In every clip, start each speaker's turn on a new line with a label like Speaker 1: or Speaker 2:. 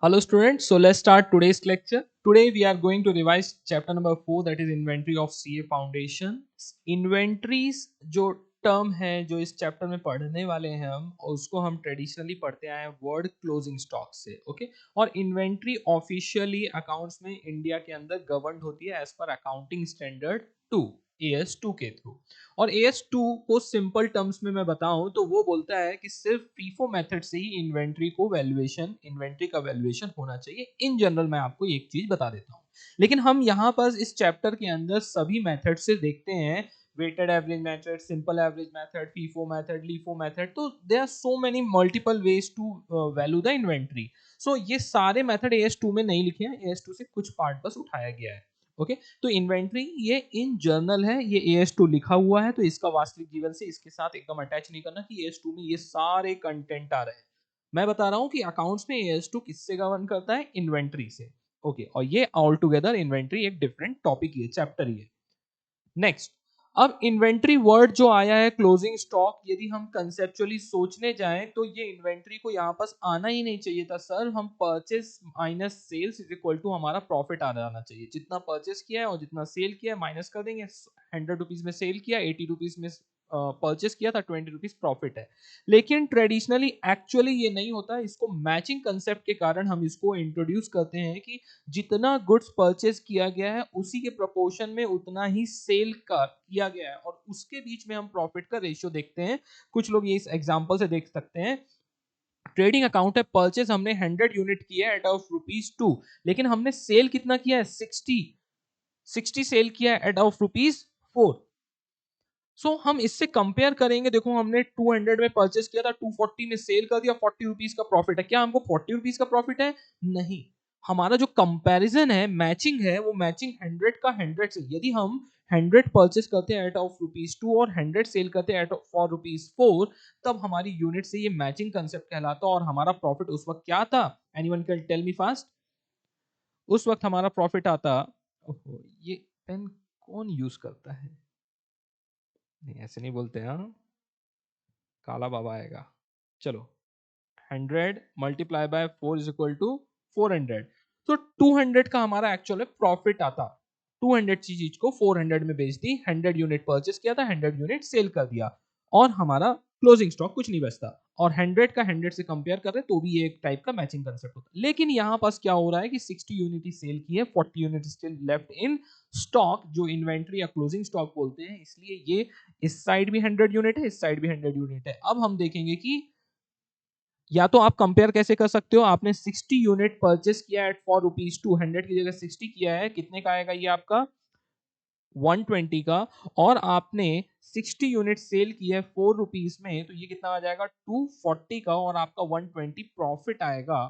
Speaker 1: Hello students, so let's start today's lecture. Today we are going to revise chapter number 4 that is inventory of CA foundation. Inventories जो term है जो इस chapter में पढ़ने वाले हैं हम उसको हम ट्रेडिशनली पढ़ते आए हैं वर्ड क्लोजिंग स्टॉक से ओके और इन्वेंट्री ऑफिशियली अकाउंट्स में इंडिया के अंदर गवर्न होती है as per accounting standard 2 AS2 के थ्रू और AS2 को सिंपल टर्म्स में मैं बताऊं तो वो बोलता है कि सिर्फ फीफो मेथड से ही इन्वेंट्री का वैल्यूएशन होना चाहिए। इन जनरल मैं आपको एक चीज बता देता हूं, लेकिन हम यहाँ पर इस चैप्टर के अंदर सभी मेथड से देखते हैं weighted average method, simple average method, FIFO method, LIFO method. तो there are so many multiple ways to value the inventory. So ये सारे मेथड AS2 में नहीं लिखे हैं, AS2 से कुछ पार्ट बस उठाया गया है। ओके तो इन्वेंट्री ये इन जर्नल है, ये AS2 लिखा हुआ है, तो इसका वास्तविक जीवन से इसके साथ एकदम अटैच नहीं करना कि AS2 में ये सारे कंटेंट आ रहे हैं। मैं बता रहा हूं कि अकाउंट्स में AS2 किससे गवर्न करता है, इन्वेंट्री से। ओके और ये ऑल टुगेदर इन्वेंट्री एक डिफरेंट टॉपिक है, चैप्टर ही है। नेक्स्ट, अब इन्वेंट्री वर्ड जो आया है क्लोजिंग स्टॉक, यदि हम कंसेप्चुअली सोचने जाएं तो ये इन्वेंट्री को यहाँ पास आना ही नहीं चाहिए था सर। हम purchase minus sales is equal to हमारा प्रॉफिट आ जाना चाहिए। जितना परचेस किया है और जितना सेल किया है माइनस कर देंगे। 100 रुपीज में सेल किया, 80 रुपीज में परचेस किया था, 20 रुपीज प्रॉफिट है। लेकिन ट्रेडिशनली एक्चुअली ये नहीं होता। इसको मैचिंग कंसेप्ट के कारण हम इसको इंट्रोड्यूस करते हैं कि जितना गुड्स परचेज किया गया है उसी के प्रोपोर्शन में उतना ही सेल का किया गया है और उसके बीच में हम प्रॉफिट का रेशियो देखते हैं। कुछ लोग ये इस एग्जांपल से देख सकते हैं। ट्रेडिंग अकाउंट है, परचेज हमने 100 यूनिट किया है एट ऑफ ₹2, लेकिन हमने सेल कितना किया है, 60 सेल किया है एट ऑफ ₹4। सो हम इससे कंपेयर करेंगे। देखो हमने 200 में परचेस किया था, 240 में सेल कर दिया, 40 रुपीज का प्रॉफिट है। क्या हमको 40 रुपीज का प्रॉफिट है? नहीं। हमारा जो कंपैरिजन है, मैचिंग है, वो मैचिंग 100 का 100 से। यदि हम 100 परचेस करते हैं एट ऑफ ₹2 और 100 सेल करते हैं एट ऑफ फॉर ₹4, तब हमारी यूनिट से ये मैचिंग कंसेप्ट कहलाता और हमारा प्रॉफिट उस वक्त क्या था? Anyone can tell me fast? उस वक्त हमारा प्रॉफिट आता, ओहो ये पेन कौन यूज करता है? नहीं ऐसे नहीं बोलते हाँ, काला बाबा आएगा। चलो 100 multiply by 4 is equal to 400। तो 200 का हमारा एक्चुअल में प्रॉफिट आता। 200 चीज को 400 में बेच दी, 100 यूनिट परचेस किया था, 100 यूनिट सेल कर दिया और हमारा क्लोजिंग स्टॉक कुछ नहीं बचता। और 100 का 100 से कंपेयर कर रहे हैं तो भी ये एक टाइप का मैचिंग कंसेप्ट होता है। लेकिन यहां पास क्या हो रहा है कि 60 यूनिट सेल की है, 40 unit still left in stock, जो इन्वेंट्री या क्लोजिंग स्टॉक बोलते हैं। इसलिए ये इस साइड भी 100 यूनिट है, इस साइड भी 100 यूनिट है। अब हम देखेंगे कि या तो आप कंपेयर कैसे कर सकते हो। आपने 60 यूनिट परचेस किया एट फॉर ₹2, 100 की जगह 60 किया है, कितने का आएगा ये आपका? 120 का। और आपने 60 यूनिट सेल की है ₹4 में, तो ये कितना आ जाएगा? 240 का। और आपका 120 प्रॉफिट आएगा।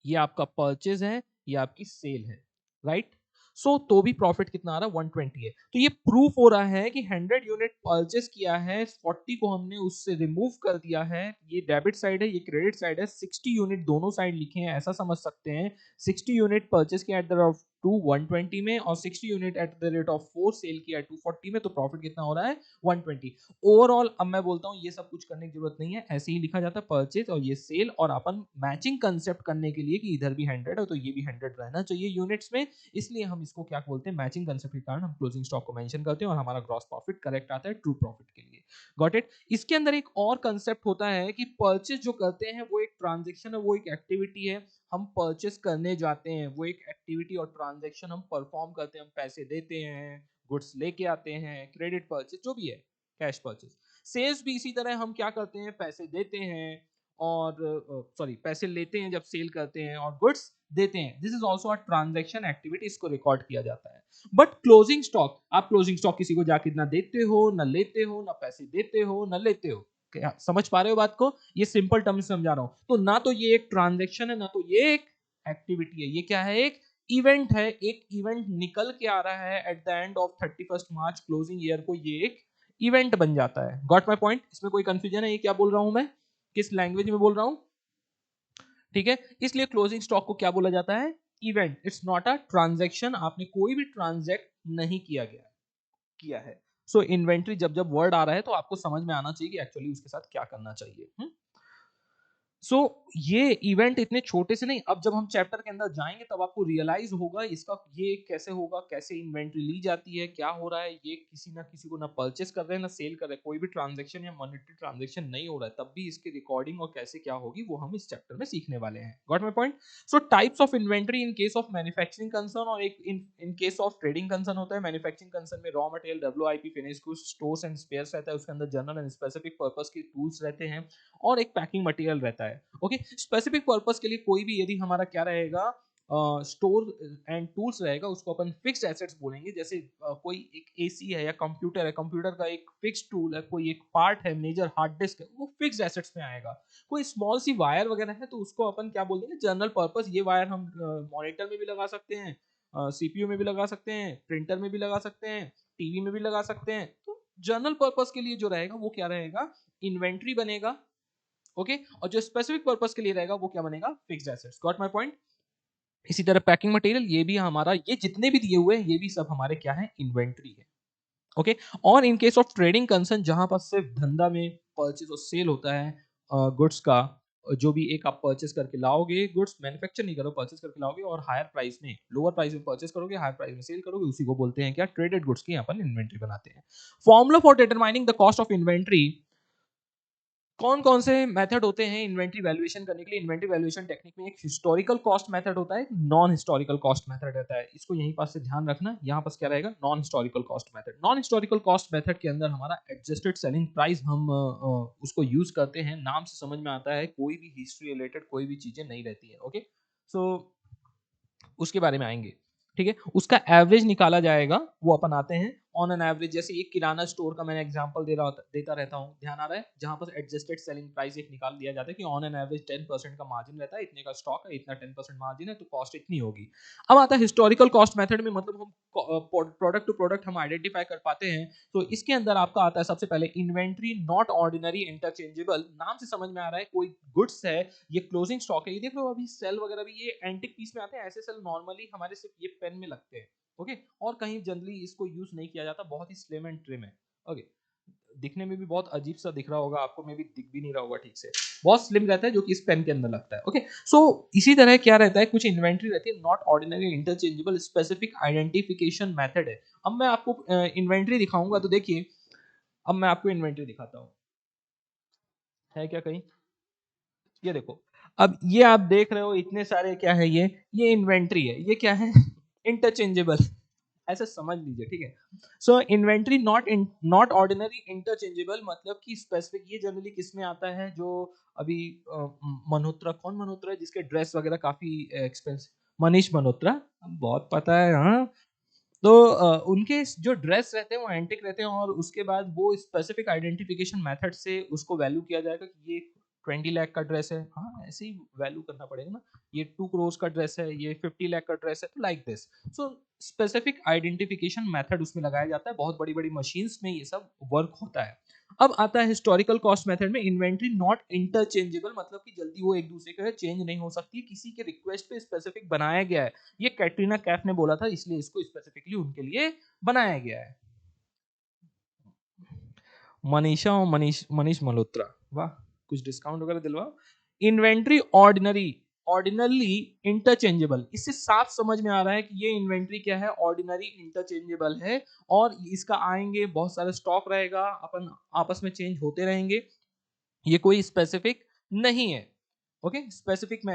Speaker 1: ये आपका परचेज है, ये आपकी सेल है, राइट? सो तो भी प्रॉफिट कितना आ रहा है? 120 है। तो ये प्रूफ हो रहा है कि 100 यूनिट परचेस किया है, 40 को हमने उससे रिमूव कर दिया है। ये डेबिट साइड है, ये क्रेडिट साइड है। 60 यूनिट दोनों साइड लिखे हैं, ऐसा समझ सकते हैं। 60 यूनिट परचेस किया एट द रेट ऑफ 120 में और 60 unit at the rate of 4 sale किया 240 में, तो प्रॉफिट कितना हो रहा है? 120। ओवरऑल अब मैं बोलता हूं ये सब कुछ करने की जरूरत नहीं है, ऐसे ही लिखा जाता है परचेज और ये सेल। और अपन मैचिंग कंसेप्ट करने के लिए कि इधर भी 100 है तो ये भी 100 रहना चाहिए यूनिट्स में, इसलिए हम इसको क्या बोलते हैं, मैचिंग कंसेप्ट के कारण हम क्लोजिंग स्टॉक को मेंशन करते हैं और हमारा ग्रॉस प्रॉफिट करेक्ट आता है ट्रू प्रॉफिट के लिए। Got it? इसके अंदर एक और कंसेप्ट होता है कि परचेज जो करते हैं वो एक ट्रांजेक्शन है, वो एक एक्टिविटी है। हम परचेस करने जाते हैं, वो एक एक्टिविटी और ट्रांजेक्शन हम परफॉर्म करते हैं। हम पैसे देते हैं, गुड्स लेके आते हैं, क्रेडिट परचेस जो भी है, कैश परचेस। सेल्स भी इसी तरह, हम क्या करते हैं, पैसे देते हैं और सॉरी पैसे लेते हैं जब सेल करते हैं और गुड्स देते हैं। This is also a transaction activity, इसको रिकॉर्ड किया जाता है। बट क्लोजिंग स्टॉक, आप क्लोजिंग स्टॉक किसी को जाके ना देते हो, ना लेते हो, ना पैसे देते हो, ना लेते हो। क्या समझ पा रहे हो बात को? ये सिंपल टर्म से समझा रहा हूं। तो ना तो ये एक ट्रांजेक्शन है, ना तो ये एक एक्टिविटी है। ये क्या है? एक इवेंट है। एक इवेंट निकल के आ रहा है at the end of 31 March closing year को, ये एक इवेंट बन जाता है। Got my point? इसमें कोई कंफ्यूजन है ये क्या बोल रहा हूं मैं, किस लैंग्वेज में बोल रहा हूं? ठीक है, इसलिए क्लोजिंग स्टॉक को क्या बोला जाता है? Event. It's not a transaction, आपने कोई भी ट्रांजैक्ट नहीं किया है। सो इन्वेंट्री जब जब वर्ड आ रहा है तो आपको समझ में आना चाहिए कि एक्चुअली उसके साथ क्या करना चाहिए। सो ये इवेंट इतने छोटे से नहीं, अब जब हम चैप्टर के अंदर जाएंगे तब आपको रियलाइज होगा इसका ये कैसे होगा, कैसे इन्वेंट्री ली जाती है, क्या हो रहा है, ये किसी ना किसी को ना परचेस कर रहे हैं ना सेल कर रहे हैं, कोई भी ट्रांजैक्शन या मॉनेटरी ट्रांजैक्शन नहीं हो रहा है, तब भी इसकी रिकॉर्डिंग और कैसे क्या होगी वो हम इस चैप्टर में सीखने वाले हैं। Got my point? So types of inventory in case of manufacturing concern और एक in case of trading concern होता है। मैन्युफैक्चरिंग कंसर्न में raw material, WIP, finish goods, stores and spheres रहता है, उसके अंदर जनरल एंड स्पेसिफिक पर्पस के टूल्स रहते हैं और एक पैकिंग मटेरियल रहता है। ओके, स्पेसिफिक पर्पस के लिए कोई भी यदि हमारा क्या रहेगा, स्टोर एंड टूल्स रहेगा, उसको अपन फिक्स्ड एसेट्स बोलेंगे। जैसे कोई एक एसी है या कंप्यूटर है, कंप्यूटर का एक फिक्स्ड टूल है, कोई एक पार्ट है, मेजर हार्ड डिस्क है, वो फिक्स्ड एसेट्स में आएगा। कोई स्मॉल सी वायर वगैरह है तो उसको अपन क्या बोल देंगे, जनरल पर्पस। ये वायर हम मॉनिटर में भी लगा सकते हैं, सीपीयू में भी लगा सकते हैं, प्रिंटर में भी लगा सकते हैं, टीवी में भी लगा सकते हैं। तो जनरल पर्पस के लिए जो रहेगा वो क्या रहेगा, इन्वेंट्री बनेगा। ओके, और जो स्पेसिफिक पर्पस के लिए रहेगा वो क्या बनेगा, fixed assets. Got my point? इसी तरह पैकिंग मटेरियल, ये भी हमारा, ये जितने भी दिए हुए हैं ये भी सब हमारे क्या है, इन्वेंट्री है। ओके, और in case of trading concern, जहां पर सिर्फ धंधा में परचेज और सेल होता है गुड्स का, जो भी एक आप परचेस करके लाओगे, गुड्स मैन्युफैक्चर नहीं करो, परचेस करके लाओगे और हायर प्राइस में, लोअर प्राइस में परचेस करोगे, हायर प्राइस में सेल करोगे, उसी को बोलते हैं क्या, ट्रेडेड गुड्स की अपन इन्वेंट्री बनाते हैं। Formula for determining the cost of inventory, कौन कौन से मेथड होते हैं इन्वेंट्री वैल्यूएशन करने के लिए? इन्वेंट्री वैल्यूएशन टेक्निक में एक हिस्टोरिकल कॉस्ट मेथड होता है, नॉन हिस्टोरिकल कॉस्ट मेथड रहता है। इसको यहीं पास से ध्यान रखना, यहाँ पास क्या रहेगा, non historical cost method. Non historical cost method के अंदर हमारा एडजस्टेड सेलिंग प्राइस, हम उसको यूज करते हैं। नाम से समझ में आता है कोई भी हिस्ट्री रिलेटेड कोई भी चीजें नहीं रहती है। ओके, सो उसके बारे में आएंगे। ठीक है, उसका एवरेज निकाला जाएगा, वो अपन आते हैं ऑन एन एवरेज। जैसे एक किराना स्टोर का मैंने एग्जांपल देता रहता हूँ, ध्यान आ रहा है, जहां पर एडजस्टेड सेलिंग प्राइस एक निकाल दिया जाता है कि ऑन एन एवरेज 10% का मार्जिन रहता है, इतने का स्टॉक है, इतना 10% मार्जिन है, तो कॉस्ट इतनी होगी। अब आता है हिस्टोरिकल कॉस्ट मेथड में, मतलब हम प्रोडक्ट टू प्रोडक्ट हम आइडेंटिफाई कर पाते हैं। तो इसके अंदर आपका आता है सबसे पहले इन्वेंट्री नॉट ऑर्डिनरी इंटरचेंजेबल। नाम से समझ में आ रहा है कोई गुड्स है, ये क्लोजिंग स्टॉक है, ये देख लो अभी सेल वगैरह भी ये एंटिक पीस में आते हैं, ऐसे सेल नॉर्मली हमारे सिर्फ ये पेन में लगते हैं। ओके, और कहीं जनरली इसको यूज नहीं किया जाता, बहुत ही स्लिम एंड ट्रिम है। ओके, दिखने में भी बहुत अजीब सा दिख रहा होगा आपको, में भी दिख भी नहीं रहा होगा ठीक से, बहुत स्लिम रहता है जो कि इस पेन के अंदर लगता है। ओके, सो इसी तरह क्या रहता है, कुछ इन्वेंट्री रहती है not ordinary interchangeable specific identification method है। अब मैं आपको इन्वेंट्री दिखाऊंगा, तो देखिए अब मैं आपको इन्वेंट्री दिखाता हूँ, है क्या कहीं, ये देखो। अब ये आप देख रहे हो इतने सारे क्या है, ये इन्वेंट्री है, ये क्या है, इंटरचेंजेबल, ऐसे समझ लीजिए। ठीक है, सो इन्वेंट्री नॉट ऑर्डिनरी इंटरचेंजेबल, मतलब कि स्पेसिफिक, ये जनरली किस में आता है, जो अभी मल्होत्रा, कौन मल्होत्रा है जिसके ड्रेस वगैरह काफी एक्सपेंसिव, मनीष मल्होत्रा, बहुत पता है हाँ। तो उनके जो ड्रेस रहते हैं वो एंटिक रहते हैं, और उसके बाद वो स्पेसिफिक आइडेंटिफिकेशन मेथड से उसको वैल्यू किया जाएगा कि ये 20 लाख का ड्रेस है, हाँ ऐसे ही वैल्यू करना पड़ेगा ना, ये 2 करोड़ का ड्रेस है, ये 50 लाख का ड्रेस है, तो like this. So specific identification method उसमें लगाया जाता है, बहुत बड़ी बड़ी मशीन्स में ये सब वर्क होता है। अब आता है हिस्टोरिकल कॉस्ट मेथड में, इन्वेंट्री नॉट इंटरचेंजेबल, मतलब कि जल्दी वो एक दूसरे के चेंज नहीं हो सकती, किसी के रिक्वेस्ट पे स्पेसिफिक बनाया गया है। ये कैटरीना कैफ ने बोला था, इसलिए इसको स्पेसिफिकली उनके लिए बनाया गया है। मनीषा और मनीष मनीष मल्होत्रा, वाह, कुछ डिस्काउंट वगैरह दिलवाओ। इन्वेंट्री ऑर्डिनरी, ऑर्डिनरली इंटरचेंजेबल, इससे साफ समझ में आ रहा है कि ये इन्वेंट्री क्या है, ऑर्डिनरी इंटरचेंजेबल है, और इसका आएंगे बहुत सारे स्टॉक रहेगा, अपन आपस में चेंज होते रहेंगे, ये कोई स्पेसिफिक नहीं है। ओके, स्पेसिफिक में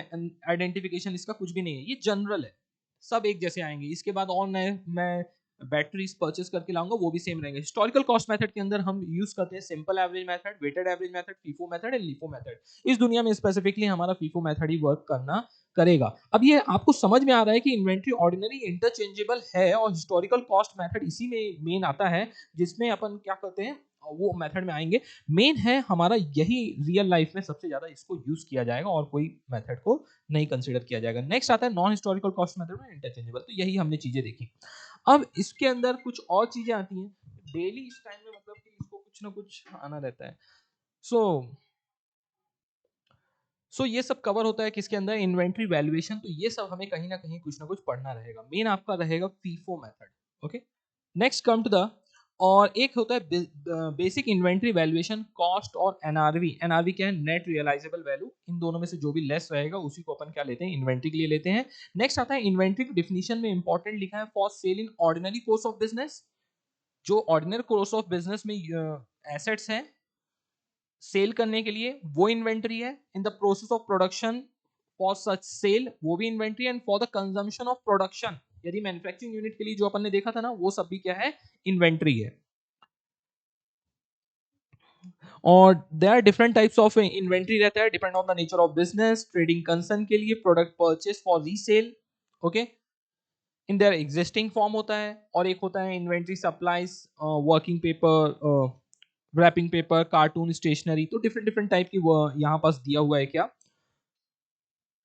Speaker 1: आइडेंटिफिकेशन इसका कुछ भी नहीं है, ये जनरल है, सब एक जैसे आएंगे। इसके बाद और नए मैं बैटरीज परचेस करके लाऊंगा, वो भी सेम रहेंगे। हिस्टोरिकल कॉस्ट मेथड के अंदर हम यूज करते हैं simple average method, weighted average method, FIFO method and LIFO method. इस दुनिया में स्पेसिफिकली हमारा फीफो मेथड ही वर्क करना करेगा। अब ये आपको समझ में आ रहा है कि इन्वेंट्री ऑर्डिनरी इंटरचेंजेबल है, और हिस्टोरिकल कॉस्ट मेथड इसी में मेन आता है, जिसमें अपन क्या करते हैं, वो मेथड में आएंगे। मेन है हमारा यही, रियल लाइफ में सबसे ज्यादा इसको यूज किया जाएगा, और कोई मेथड को नहीं कंसीडर किया जाएगा। नेक्स्ट आता है नॉन हिस्टोरिकल कॉस्ट मेथड में इंटरचेंजेबल, तो यही हमने चीजें देखी। अब इसके अंदर कुछ और चीजें आती हैं डेली इस टाइम में, मतलब कि इसको कुछ ना कुछ आना रहता है। सो ये सब कवर होता है किसके अंदर, इन्वेंट्री वैल्यूएशन। तो ये सब हमें कहीं ना कहीं कुछ ना कुछ पढ़ना रहेगा। मेन आपका रहेगा FIFO method. Okay, next come to the और एक होता है बेसिक इन्वेंट्री वैल्यूएशन कॉस्ट और एनआरवी। एनआरवी क्या है? Net realisable value. इन दोनों में से जो भी लेस रहेगा उसी को अपन क्या लेते हैं? इन्वेंट्री के लिए लेते हैं। नेक्स्ट आता है इन्वेंट्री की डिफिनीशन में इंपॉर्टेंट लिखा है for sale in ordinary course of business. जो ऑर्डिनरी कोर्स ऑफ बिजनेस में एसेट्स हैं सेल करने के लिए वो इन्वेंट्री है। In the process of production for such sale वो भी inventory, and for the consumption of production यदि मैन्युफैक्चरिंग यूनिट के लिए जो अपन ने देखा था ना वो सब भी क्या है? इन्वेंट्री है। और there are different types of inventory रहता है depend on the nature of business. Trading concern के लिए product purchase for resale, okay, in their existing form होता है। और एक होता है inventory supplies, working paper, wrapping paper, cartoon, stationery. तो डिफरेंट डिफरेंट टाइप की वो यहाँ पास दिया हुआ है। क्या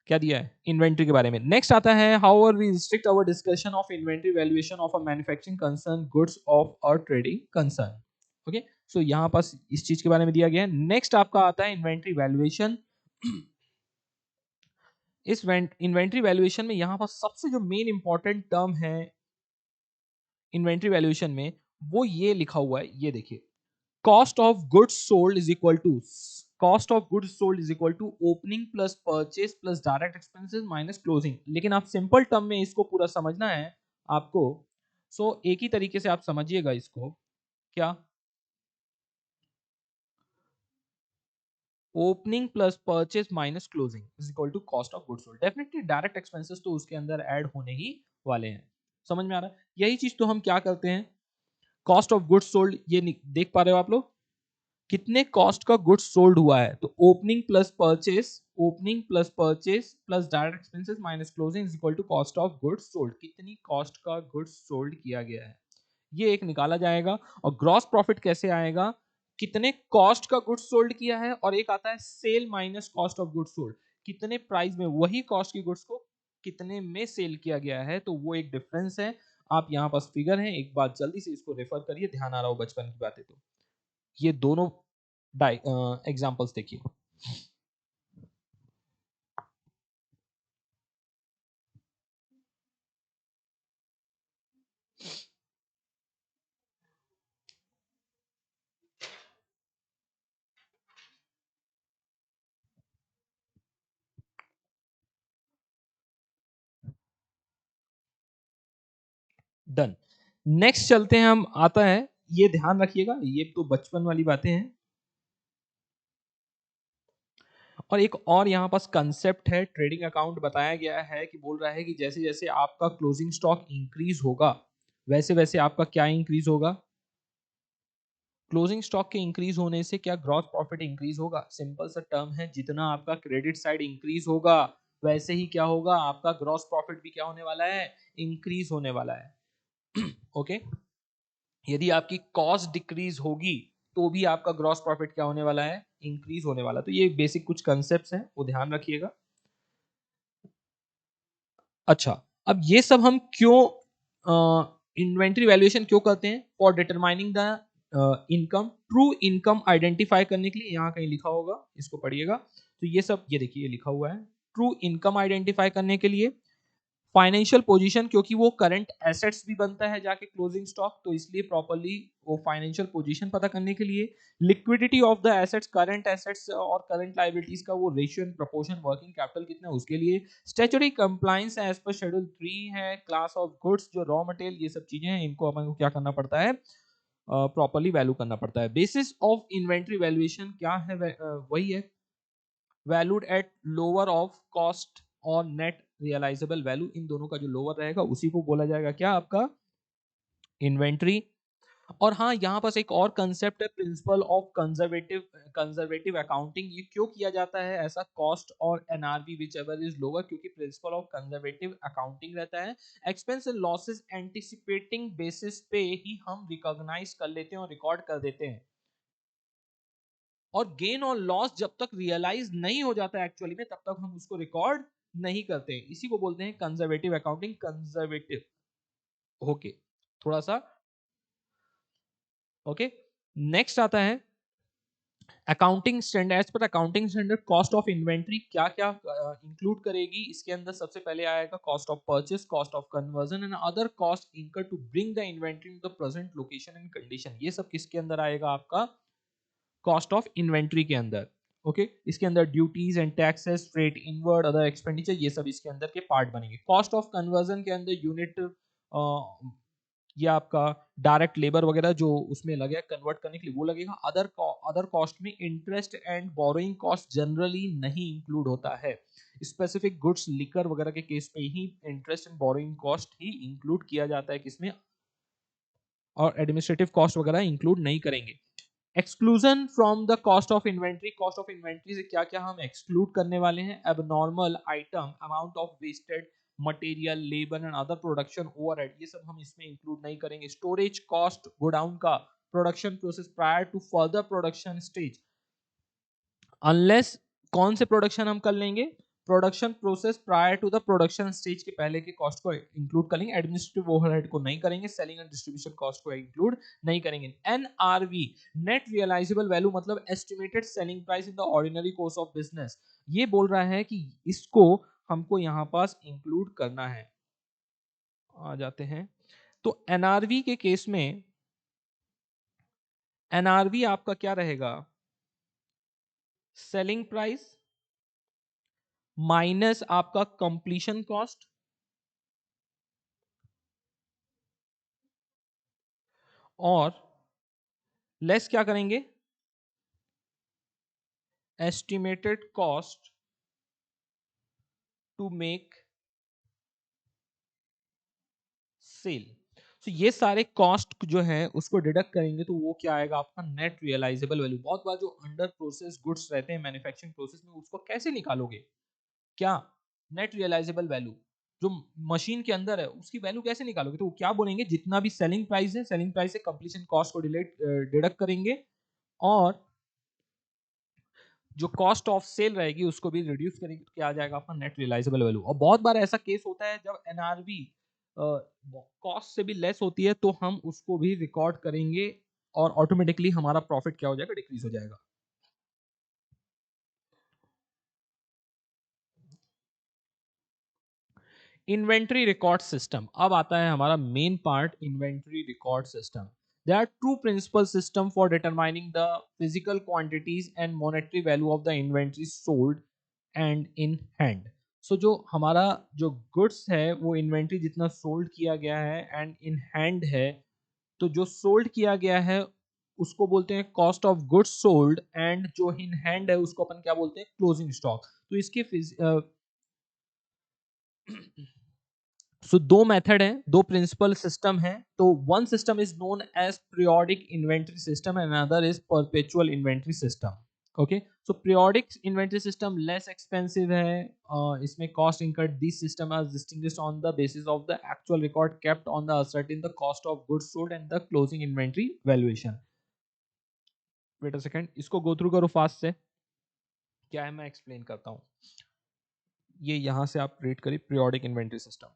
Speaker 1: क्या दिया है इन्वेंट्री के बारे में? नेक्स्ट आता है how are we restrict our discussion of inventory valuation of a manufacturing concern goods of a trading concern. Okay, so यहाँ पास इस चीज के बारे में दिया गया है। नेक्स्ट आपका आता है इन्वेंट्री वैल्यूएशन। इस इन्वेंट्री वैल्यूएशन में यहाँ पर सबसे जो मेन इंपॉर्टेंट टर्म है इन्वेंट्री वैल्यूएशन में वो ये लिखा हुआ है, ये देखिए, cost of goods sold is equal to opening plus purchase plus direct expenses minus closing. लेकिन आप सिंपल टर्म में इसको पूरा समझना है आपको। सो एक ही तरीके से आप समझिएगा इसको। क्या? Opening plus purchase minus closing is equal to cost of goods sold. Definitely direct expenses तो उसके अंदर ऐड होने ही वाले हैं। समझ में आ रहा है? यही चीज तो हम क्या करते हैं, कॉस्ट ऑफ गुड्स सोल्ड ये देख पा रहे हो आप लोग कितने कॉस्ट का गुड्स सोल्ड हुआ है। तो opening plus purchase plus direct expenses minus closing is equal to cost of goods sold. कितनी कॉस्ट का गुड्स सोल्ड किया गया है ये एक निकाला जाएगा। और ग्रॉस प्रॉफिट कैसे आएगा? कितने कॉस्ट का गुड्स सोल्ड किया है। और एक आता है sale minus cost of goods sold, कितने प्राइस में वही कॉस्ट की गुड्स को कितने में सेल किया गया है। तो वो एक डिफरेंस है। आप यहाँ पास फिगर है, एक बार जल्दी से इसको रेफर करिए, ध्यान आ रहा हो बचपन की बातें तो। ये दोनों एग्जांपल्स देखिए। डन। नेक्स्ट चलते हैं हम, आता है, ये ध्यान रखिएगा ये तो बचपन वाली बातें हैं। और एक और यहाँ पास कंसेप्ट है, ट्रेडिंग अकाउंट बताया गया है कि बोल रहा है कि जैसे जैसे आपका क्लोजिंग स्टॉक इंक्रीज होगा वैसे वैसे आपका क्या इंक्रीज होगा? क्लोजिंग स्टॉक के इंक्रीज होने से क्या ग्रॉस प्रॉफिट इंक्रीज होगा? सिंपल सा टर्म है, जितना आपका क्रेडिट साइड इंक्रीज होगा वैसे ही क्या होगा, आपका ग्रॉस प्रॉफिट भी क्या होने वाला है? इंक्रीज होने वाला है। ओके, यदि आपकी कॉस्ट डिक्रीज होगी तो भी आपका ग्रॉस प्रॉफिट क्या होने वाला है? इंक्रीज होने वाला। तो ये बेसिक कुछ कंसेप्ट्स हैं वो ध्यान रखिएगा। अच्छा, अब ये सब हम क्यों इन्वेंट्री वैल्यूएशन क्यों करते हैं? For determining the income, true income identify करने के लिए। यहाँ कहीं लिखा होगा, इसको पढ़िएगा। तो ये सब ये देखिए, ये लिखा हुआ है ट्रू इनकम आइडेंटिफाई करने के लिए। फाइनेंशियल पोजीशन, क्योंकि वो करंट एसेट्स भी बनता है जाके क्लोजिंग स्टॉक, तो इसलिए प्रॉपर्ली वो फाइनेंशियल पोजीशन पता करने के लिए। Liquidity of the assets, current assets और करंट लाइबिलिटीज का वो ratio and proportion working capital कितना है उसके लिए। Statutory compliance as per schedule 3 है। क्लास ऑफ गुड्स, जो रॉ मटेरियल ये सब चीजें हैं, इनको अपन को क्या करना पड़ता है? प्रॉपर्ली वैल्यू करना पड़ता है। बेसिस ऑफ इन्वेंट्री वैल्यूएशन क्या है? वही है, valued at lower of cost और नेट रियलाइजेबल वैल्यू। इन दोनों का जो लोअर रहेगा उसी को बोला जाएगा क्या? आपका इन्वेंट्री। और हाँ, यहाँ पास एक और कंसेप्ट है, प्रिंसिपल ऑफ कंजर्वेटिव अकाउंटिंग। ये क्यों किया जाता है ऐसा? कॉस्ट और NRB which ever is lower, क्योंकि प्रिंसिपल ऑफ कंजर्वेटिव अकाउंटिंग रहता है। Expense and losses anticipating basis पे ही हम रिकॉग्नाइज कर लेते हैं और रिकॉर्ड कर देते हैं। और गेन और लॉस जब तक रियलाइज नहीं हो जाता एक्चुअली में तब तक हम उसको रिकॉर्ड नहीं करते। इसी को बोलते हैं कंजर्वेटिव अकाउंटिंग। कंजर्वेटिव, ओके, थोड़ा सा, ओके। नेक्स्ट आता है accounting standard, as per accounting standard cost of inventory क्या क्या इंक्लूड करेगी, इसके अंदर सबसे पहले आएगा cost of purchase, cost of conversion and other cost incur to bring the inventory to the present location and condition. ये सब किसके अंदर आएगा, आपका कॉस्ट ऑफ इन्वेंट्री के अंदर। ओके इसके अंदर duties and taxes, freight inward, other expenditure, ये सब इसके अंदर के पार्ट बनेंगे। कॉस्ट ऑफ कन्वर्जन के अंदर यूनिट, ये आपका डायरेक्ट लेबर वगैरह जो उसमें लगे कन्वर्ट करने के लिए वो लगेगा। अदर कॉस्ट में interest and borrowing cost generally नहीं इंक्लूड होता है। स्पेसिफिक गुड्स लिकर वगैरह के केस में ही इंटरेस्ट एंड बोरोइंग कॉस्ट ही इंक्लूड किया जाता है किसमें, और एडमिनिस्ट्रेटिव कॉस्ट वगैरह इंक्लूड नहीं करेंगे। Exclusion from the cost of inventory, cost of inventory से क्या क्या हम एक्सक्लूड करने वाले हैं, abnormal item, amount of wasted material, labour and other production overhead, ये सब हम इसमें इंक्लूड नहीं करेंगे। स्टोरेज कॉस्ट गोडाउन का, production process prior to further production stage, unless कौन से प्रोडक्शन हम कर लेंगे, production process prior to the production stage के पहले के कॉस्ट को इंक्लूड करेंगे, एडमिनिस्ट्रेटिव ओवरहेड को नहीं करेंगे, सेलिंग एंड डिस्ट्रीब्यूशन कॉस्ट को इंक्लूड नहीं करेंगे। एनआरवी, नेट रियलाइजेबल वैल्यू, मतलब estimated selling price in the ordinary course of business, ये बोल रहा है कि इसको हमको यहां पास इंक्लूड करना है। आ जाते हैं तो एनआरवी के केस में, एनआरवी आपका क्या रहेगा, सेलिंग प्राइस माइनस आपका कंप्लीशन कॉस्ट और लेस क्या करेंगे, estimated cost to make sale. तो ये सारे कॉस्ट जो है उसको डिडक्ट करेंगे तो वो क्या आएगा आपका नेट रियलाइजेबल वैल्यू। बहुत बार जो अंडर प्रोसेस गुड्स रहते हैं मैन्युफैक्चरिंग प्रोसेस में, उसको कैसे निकालोगे, क्या नेट रियलाइजेबल वैल्यू जो मशीन के अंदर है उसकी वैल्यू कैसे निकालोगे, तो वो क्या बोलेंगे, जितना भी सेलिंग प्राइस है, सेलिंग प्राइस से कंप्लीशन कॉस्ट को डिडक्ट करेंगे और जो कॉस्ट ऑफ सेल रहेगी उसको भी रिड्यूस करेंगे, तो क्या आ जाएगा आपका नेट रियलाइजेबल वैल्यू। और बहुत बार ऐसा केस होता है जब एनआरवी कॉस्ट से भी लेस होती है तो हम उसको भी रिकॉर्ड करेंगे और ऑटोमेटिकली हमारा प्रॉफिट क्या हो जाएगा, डिक्रीज हो जाएगा। इन्वेंट्री रिकॉर्ड सिस्टम, अब आता है हमारा main part, inventory record system. There are two principal system for determining the physical quantities and monetary value of the inventory sold and in hand. So जो हमारा जो goods है वो inventory जितना sold किया गया है and in hand है, तो जो sold किया गया है उसको बोलते हैं cost of goods sold and जो in hand है उसको अपन क्या बोलते हैं, closing stock। तो इसके सो दो मेथड है, दो प्रिंसिपल सिस्टम है। तो one system is known as periodic inventory system and another is perpetual inventory system. Okay so periodic inventory system less expensive है, इसमें cost incurred this system are distinguished on the basis of the actual record kept on the ascertain the cost of goods sold and the closing inventory valuation. Wait a second, इसको go through करो fast से, क्या है मैं explain करता हूँ। ये यहां से आप रीड करिए पीरियोडिक इन्वेंटरी सिस्टम।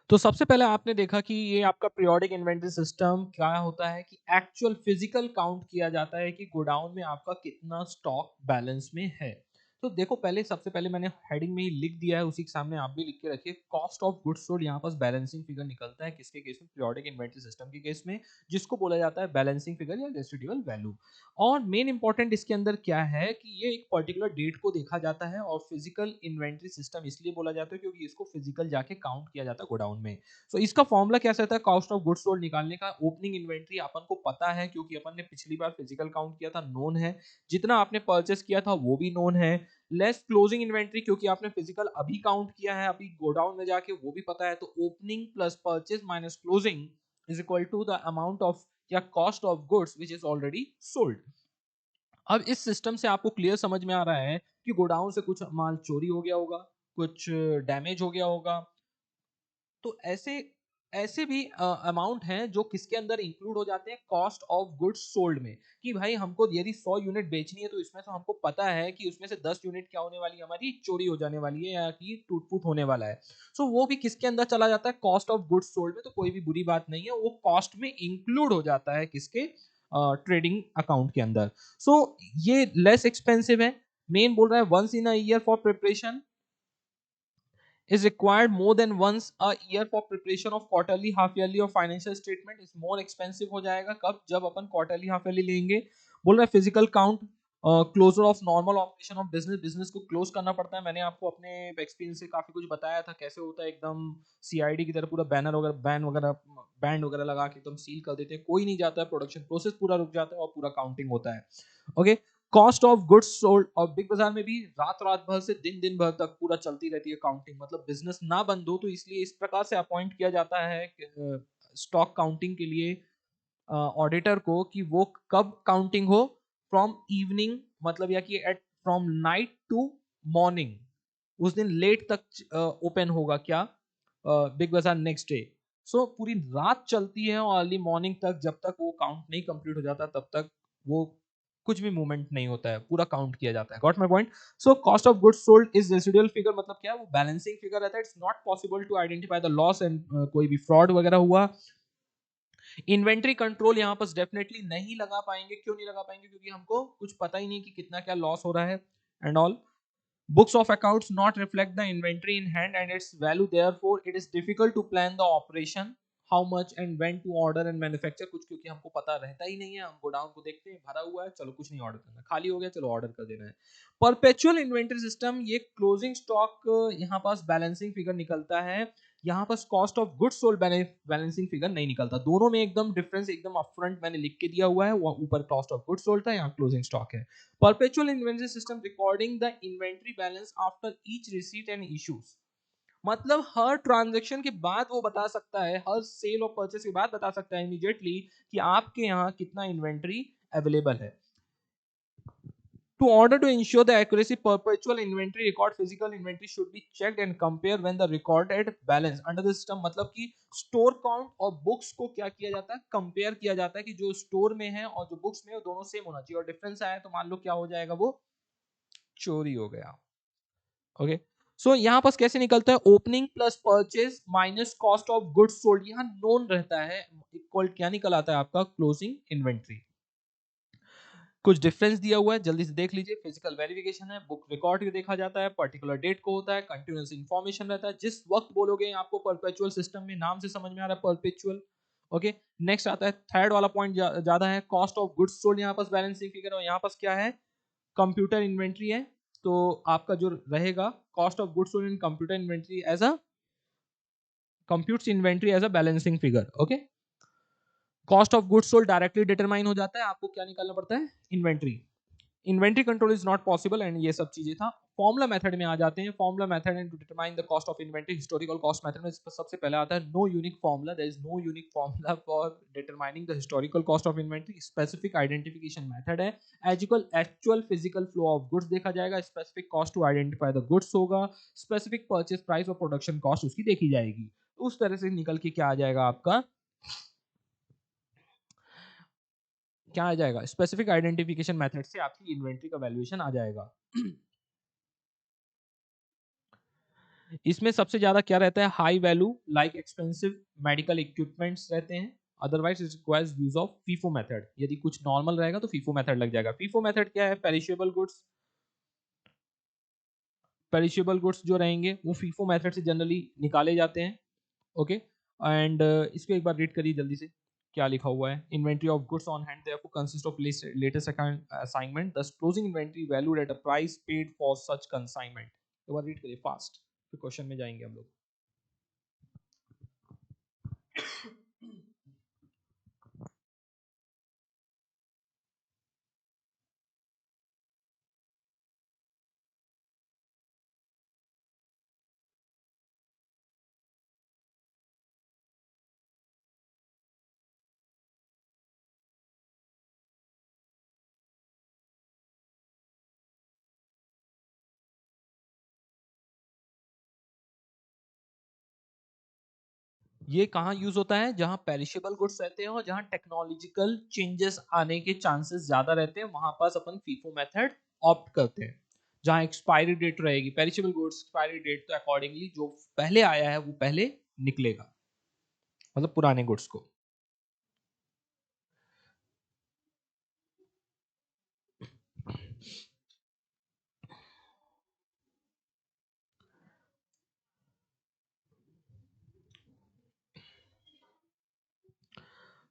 Speaker 1: तो सबसे पहले आपने देखा कि ये आपका पीरियोडिक इन्वेंटरी सिस्टम क्या होता है कि एक्चुअल फिजिकल काउंट किया जाता है कि गोडाउन में आपका कितना स्टॉक बैलेंस में है। तो देखो पहले सबसे पहले मैंने हेडिंग में ही लिख दिया है, उसी के सामने आप भी लिख के रखिए, कॉस्ट ऑफ गुड्स सोल्ड। यहाँ पास बैलेंसिंग फिगर निकलता है किसके केस में, पीरियोडिक इन्वेंटरी सिस्टम के केस में, जिसको बोला जाता है बैलेंसिंग फिगर या रेसिडुअल वैल्यू। और मेन इंपॉर्टेंट इसके अंदर क्या है कि ये एक पर्टिकुलर डेट को देखा जाता है, और फिजिकल इन्वेंटरी सिस्टम इसलिए बोला जाता है क्योंकि इसको फिजिकल जाके काउंट किया जाता है गोडाउन में। तो इसका फॉर्मूला क्या रहता है कॉस्ट ऑफ गुड्स सोल्ड निकालने का। ओपनिंग इन्वेंट्री अपन को पता है क्योंकि अपन ने पिछली बार फिजिकल काउंट किया था, नोन है। जितना आपने परचेस किया था वो भी नोन है। लेस क्लोजिंग इन्वेंट्री क्योंकि आपने फिजिकल अभी काउंट किया है, अभी गोडाउन में जाके, वो भी पता है। तो opening plus purchase minus closing is equal to the amount of या cost of goods which is already sold. अब इस सिस्टम से आपको क्लियर समझ में आ रहा है कि गोडाउन से कुछ माल चोरी हो गया होगा, कुछ डैमेज हो गया होगा। तो ऐसे ऐसे भी अमाउंट हैं जो किसके अंदर इंक्लूड हो जाते हैं, कॉस्ट ऑफ गुड्स सोल्ड में। कि भाई हमको यदि 100 यूनिट बेचनी है तो इसमें से हमको पता है कि उसमें से 10 यूनिट क्या होने वाली है, हमारी चोरी हो जाने वाली है या कि टूट फूट होने वाला है। सो वो भी किसके अंदर चला जाता है, कॉस्ट ऑफ गुड्स सोल्ड में। तो कोई भी बुरी बात नहीं है, वो कॉस्ट में इंक्लूड हो जाता है किसके, ट्रेडिंग अकाउंट के अंदर। सो ये लेस एक्सपेंसिव है। मेन बोल रहा है once in a year for preparation is required more than once a year for preparation of quarterly, half yearly और financial statement is more expensive हो जाएगा। कब, जब अपन quarterly, half yearly लेंगे। बोल रहा है physical count, closure of normal operation of business, business को क्लोज करना पड़ता है। मैंने आपको अपने एक्सपीरियंस से काफी कुछ बताया था कैसे होता है, एकदम सीआईडी की तरह पूरा बैनर वगैरह, बैंड वगैरह लगा के एकदम सील कर देते हैं, कोई नहीं जाता है, प्रोडक्शन प्रोसेस पूरा रुक जाता है और पूरा काउंटिंग होता है। Okay. Cost of goods sold, और बिग बाजार में भी रात रात भर से दिन दिन भर तक पूरा चलती रहती है काउंटिंग, मतलब बिजनेस ना बंद हो। तो इसलिए इस प्रकार से अपॉइंट किया जाता है स्टॉक काउंटिंग के लिए ऑडिटर को, कि वो कब काउंटिंग हो, फ्रॉम इवनिंग, मतलब या कि at from night to morning, उस दिन लेट तक ओपन होगा क्या, बिग बाजार नेक्स्ट डे। सो पूरी रात चलती है और अर्ली मॉर्निंग तक, जब तक वो काउंट नहीं कंप्लीट हो जाता तब तक वो कुछ भी मूवमेंट नहीं होता है, पूरा काउंट किया जाता है। Got my point. So cost of goods sold is residual figure, मतलब क्या है, वो बैलेंसिंग फिगर रहता है। It's not possible to identify the loss and कोई भी फ्रॉड वगैरह हुआ। इन्वेंट्री कंट्रोल यहाँ पर डेफिनेटली नहीं लगा पाएंगे। क्यों नहीं लगा पाएंगे, क्योंकि हमको कुछ पता ही नहीं कि कितना क्या लॉस हो रहा है and all. Books of accounts not reflect the inventory in hand and its value, therefore it is difficult to plan the operation, how much and when to order and manufacture। कुछ क्योंकि हमको पता रहता ही नहीं है, हम गोडाउन को देखते हैं भरा हुआ है, चलो कुछ नहीं ऑर्डर करना, खाली हो गया चलो ऑर्डर कर देना है। परपेचुअल इन्वेंटरी सिस्टम, ये क्लोजिंग स्टॉक यहाँ पास बैलेंसिंग फिगर निकलता है, यहाँ पास cost of goods sold balancing figure नहीं निकलता। दोनों में एकदम डिफरेंस एकदम अपफ्रंट मैंने लिख के दिया हुआ है, वो ऊपर कॉस्ट ऑफ गुड्स सोल्ड था, यहाँ क्लोजिंग स्टॉक है। Perpetual inventory system recording the inventory balance after each receipt and issues, मतलब हर ट्रांजेक्शन के बाद वो बता सकता है, हर सेल और परचेस के बाद बता सकता है इमीडिएटली कि आपके यहाँ कितना इन्वेंट्री अवेलेबल है। To order to ensure the accuracy, perpetual inventory record, physical inventory should be checked and compare when the recorded balance under the system, मतलब कि स्टोर काउंट और बुक्स को क्या किया जाता है, कंपेयर किया जाता है कि जो स्टोर में है और जो बुक्स में है दोनों सेम होना चाहिए, और डिफरेंस आया तो मान लो क्या हो जाएगा, वो चोरी हो गया। ओके। सो यहाँ पास कैसे निकलता है, opening plus purchase minus cost of goods sold, यहाँ नोन रहता है, इक्वल क्या निकल आता है आपका, क्लोजिंग इन्वेंट्री। कुछ डिफरेंस दिया हुआ है, जल्दी से देख लीजिए। फिजिकल वेरिफिकेशन है, बुक रिकॉर्ड देखा जाता है, पर्टिकुलर डेट को होता है, कंटिन्यूअस इंफॉर्मेशन रहता है, जिस वक्त बोलोगे आपको परपेचुअल सिस्टम में नाम से समझ में आ रहा है परपेचुअल। ओके। नेक्स्ट आता है थर्ड वाला पॉइंट, ज्यादा है, कॉस्ट ऑफ गुड्स सोल्ड, यहाँ पास बैलेंसिंग फिगर, और यहाँ पास क्या है, कंप्यूटर इन्वेंट्री है। तो आपका जो रहेगा cost of goods sold in computer inventory as a computes inventory as a balancing figure. Okay. Cost of goods sold directly determine हो जाता है, आपको क्या निकालना पड़ता है, inventory. Inventory control is not possible, and ये सब चीजें था। फॉर्मुला मेथड में आ जाते हैं। Formula method and to determine the cost of inventory, historical cost method में सबसे पहले आता है no unique formula, there is no unique formula for determining the historical cost of inventory. Specific identification method है, actual physical flow of goods देखा जाएगा, specific cost to identify the goods होगा, specific purchase price और production cost उसकी देखी जाएगी। उस तरह से निकल के क्या आ जाएगा आपका, क्या आ जाएगा, स्पेसिफिक आइडेंटिफिकेशन मेथड से आपकी इन्वेंट्री का वैल्यूएशन आ जाएगा। इसमें सबसे ज्यादा क्या रहता है, high value like expensive medical equipments रहते हैं, otherwise it requires use of FIFO method. यदि कुछ नॉर्मल रहेगा तो फीफो मेथड लग जाएगा। फीफो मेथड क्या है, पेरिशेबल गुड्स, पेरिशेबल गुड्स जो रहेंगे वो फीफो मेथड से जनरली निकाले जाते हैं। ओके, एंड इसको एक बार रीड करिए जल्दी से, क्या लिखा हुआ है। Inventory of goods on hand therefore consist of latest assignment, thus closing inventory valued at a price paid for such consignment. एक बार रीड करिए फास्ट, फिर क्वेश्चन में जाएंगे हम लोग। ये कहाँ यूज होता है, जहां पेरिशेबल गुड्स रहते हैं और जहां टेक्नोलॉजिकल चेंजेस आने के चांसेस ज्यादा रहते हैं, वहां पास अपन फीफो मेथड ऑप्ट करते हैं। जहां एक्सपायरी डेट रहेगी, पेरिशेबल गुड्स एक्सपायरी डेट, तो अकॉर्डिंगली जो पहले आया है वो पहले निकलेगा, मतलब पुराने गुड्स को।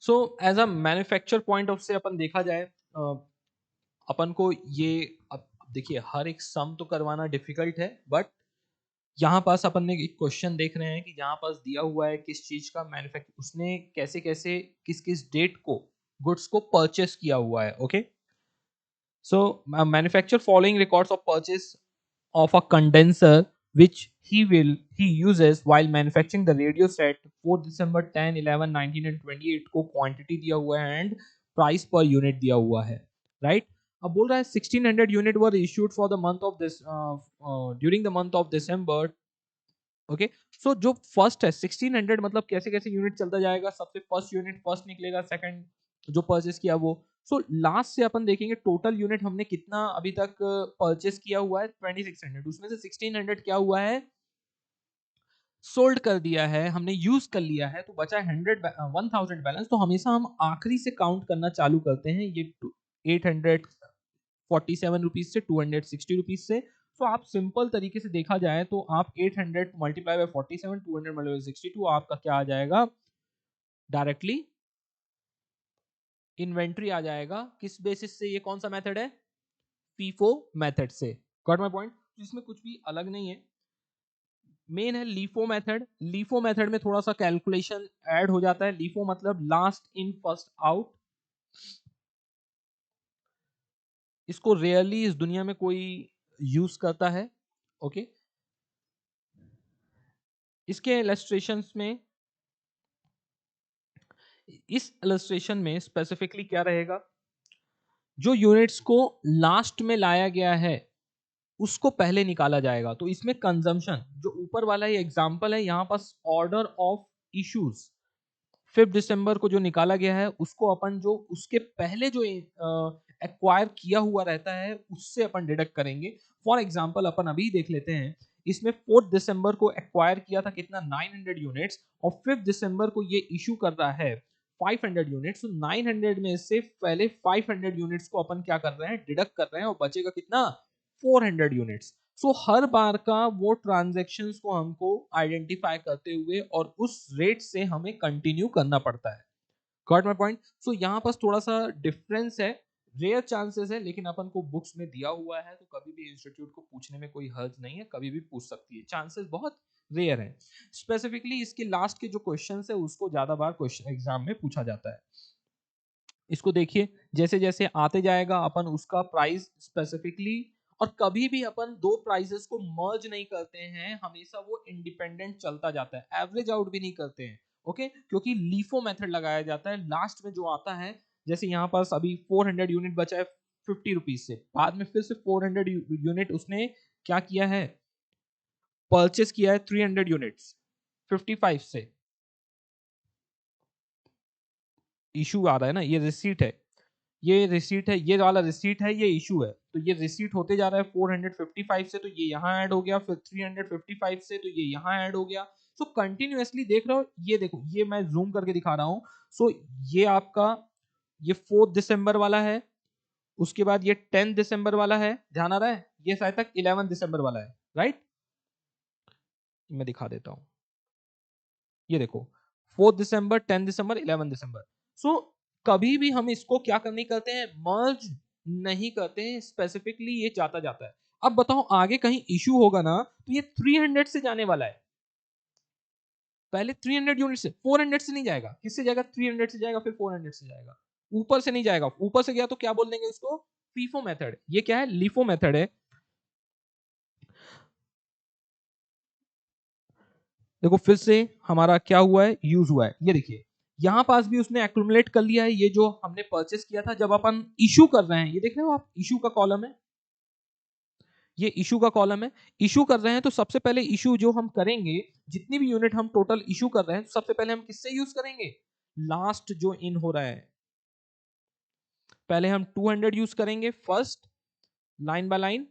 Speaker 1: So as a manufacture point of से अपन देखा जाए, अपन को ये, अब देखिए हर एक सम तो करवाना डिफिकल्ट है, बट यहाँ पास अपन ने एक क्वेश्चन देख रहे हैं कि जहाँ पास दिया हुआ है किस चीज का मैन्युफैक्चर, उसने कैसे कैसे किस किस डेट को गुड्स को परचेस किया हुआ है। Okay, so manufacture following records of purchase of a condenser which he uses while manufacturing the radio set for December 10, 11, 19 and 28 को quantity दिया हुआ है and price per unit दिया हुआ है, right? अब बोल रहा है 1600 unit were issued for the month of this during the month of December। Okay, so जो फर्स्ट है 1600, मतलब कैसे कैसे यूनिट चलता जाएगा, सबसे फर्स्ट यूनिट फर्स्ट निकलेगा, सेकंड जो परचेस किया वो। सो लास्ट से अपन देखेंगे टोटल यूनिट हमने कितना अभी तक परचेस किया हुआ है 2600, उसमें से 1600 क्या हुआ है, सोल्ड कर दिया है, हमने यूज कर लिया है, तो बचा है 1000 बैलेंस। तो हमेशा हम आखिरी से काउंट करना चालू करते हैं, ये 847 रुपीज से 260 रुपीज से। तो आप सिंपल तरीके से देखा जाए तो आप 800 मल्टीप्लाई बाय 47, 200 मल्टीप्लाई 62, आपका क्या आ जाएगा, डायरेक्टली इन्वेंट्री आ जाएगा। किस बेसिस से, ये कौन सा मेथड है, फीफो मेथड से। Got my point? इसमें कुछ भी अलग नहीं है, मेन है लीफो मेथड। लीफो मेथड में थोड़ा सा कैलकुलेशन ऐड हो जाता है। लीफो मतलब लास्ट इन फर्स्ट आउट, इसको रेयरली इस दुनिया में कोई यूज करता है। ओके, इसके इलस्ट्रेशंस में, इस इलस्ट्रेशन में स्पेसिफिकली क्या रहेगा, जो यूनिट्स को लास्ट में लाया गया है उसको पहले निकाला जाएगा। तो इसमें कंजम्पशन, जो ऊपर वाला ये एग्जांपल है, यहां पास ऑर्डर ऑफ इश्यूज 5 दिसंबर को जो निकाला गया है उसको अपन जो उसके पहले जो एक्वायर किया हुआ रहता है उससे अपन डिडक्ट करेंगे। फॉर एग्जांपल अपन अभी देख लेते हैं, इसमें 4 दिसंबर को एक्वायर किया था कितना, 900 यूनिट्स, और 5 दिसंबर को ये इशू कर रहा है 500 यूनिट्स। तो 900 में से पहले 500 यूनिट्स को अपन क्या कर रहे हैं, डिडक्ट कर रहे हैं, और बचेगा कितना, 400 यूनिट्स। सो हर बार का वो ट्रांजेक्शन्स को हमको आइडेंटिफाई करते हुए और उस रेट से हमें कंटिन्यू करना पड़ता है। Got my point? सो यहाँ पास थोड़ा सा डिफरेंस है, रेयर चांसेस है, लेकिन अपन को बुक्स में दिया हुआ है तो कभी भी इंस्टीट्यूट को पूछने में कोई हर्ज नहीं है, कभी भी पूछ सकती है, चांसेस बहुत रेयर है। स्पेसिफिकली इसके लास्ट के जो क्वेश्चन है उसको ज्यादा बार क्वेश्चन एग्जाम में पूछा जाता है। इसको देखिए, जैसे जैसे आते जाएगा अपन उसका प्राइस स्पेसिफिकली, और कभी भी अपन दो प्राइसेस को मर्ज नहीं करते हैं, हमेशा वो इंडिपेंडेंट चलता जाता है, एवरेज आउट भी नहीं करते हैं। ओके, क्योंकि लीफो मेथड लगाया जाता है, लास्ट में जो आता है, जैसे यहाँ पास अभी 400 यूनिट बचा है 50 रुपीज से, बाद में फिर से 400 यूनिट उसने क्या किया है, परचेस किया है 300 यूनिट्स 55 से। इशू आ रहा है ना, ये रिसीट है, ये रिसीट है, ये वाला रिसीट है, ये इशू है, तो ये रिसीट होते जा रहा है 455 से, तो ये यहाँ ऐड हो गया, फिर 355 से, तो ये यहाँ ऐड हो गया। सो कंटिन्यूअसली देख रहे हो, ये देखो, ये मैं जूम करके दिखा रहा हूँ। सो ये आपका ये 4 दिसंबर वाला है, उसके बाद ये 10 दिसंबर वाला है, ध्यान आ रहा है, ये शायद तक 11 दिसंबर वाला है, राइट। मैं दिखा देता हूं, ये देखो 4 दिसंबर, 10 दिसंबर, 11 दिसंबर। सो कभी भी हम इसको क्या नहीं करते हैं, मर्ज नहीं करते हैं, स्पेसिफिकली ये जाता जाता है। अब बताओ आगे कहीं इशू होगा ना, तो ये 300 से जाने वाला है, पहले 300 यूनिट से, 400 से नहीं जाएगा, किससे जाएगा, 300 से जाएगा, फिर 400 से जाएगा, ऊपर से नहीं जाएगा। ऊपर से गया तो क्या बोल देंगे इसको, फीफो मेथड। ये क्या है, लीफो मेथड है। देखो फिर से हमारा क्या हुआ है, यूज हुआ है, ये देखिए यहां पास भी उसने एक्यूमुलेट कर लिया है, ये जो हमने परचेस किया था जब अपन इशू कर रहे हैं, ये देख रहे हो आप, इशू का कॉलम है, ये इशू का कॉलम है। इशू कर रहे हैं तो सबसे पहले इशू जो हम करेंगे, जितनी भी यूनिट हम टोटल इशू कर रहे हैं, तो सबसे पहले हम किससे यूज करेंगे, लास्ट जो इन हो रहा है, पहले हम 200 यूज करेंगे, first line by line,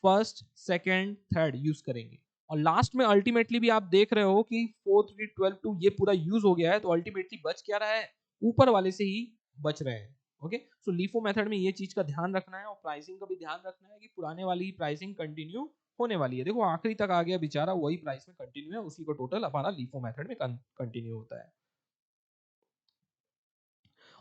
Speaker 1: first second third use करेंगे, और लास्ट में अल्टीमेटली भी आप देख रहे हो कि 4 3 12 2 ये पूरा यूज हो गया है, तो अल्टीमेटली बच क्या रहा है, ऊपर वाले से ही बच रहे हैं। ओके, सो लीफो मेथड में ये चीज का ध्यान रखना है, और प्राइसिंग का भी ध्यान रखना है कि पुराने वाली ही प्राइसिंग कंटिन्यू होने वाली है। देखो आखिरी तक आ गया बेचारा, वही प्राइस में कंटिन्यू है, उसी को टोटल हमारा लीफो मेथड में कंटिन्यू होता है।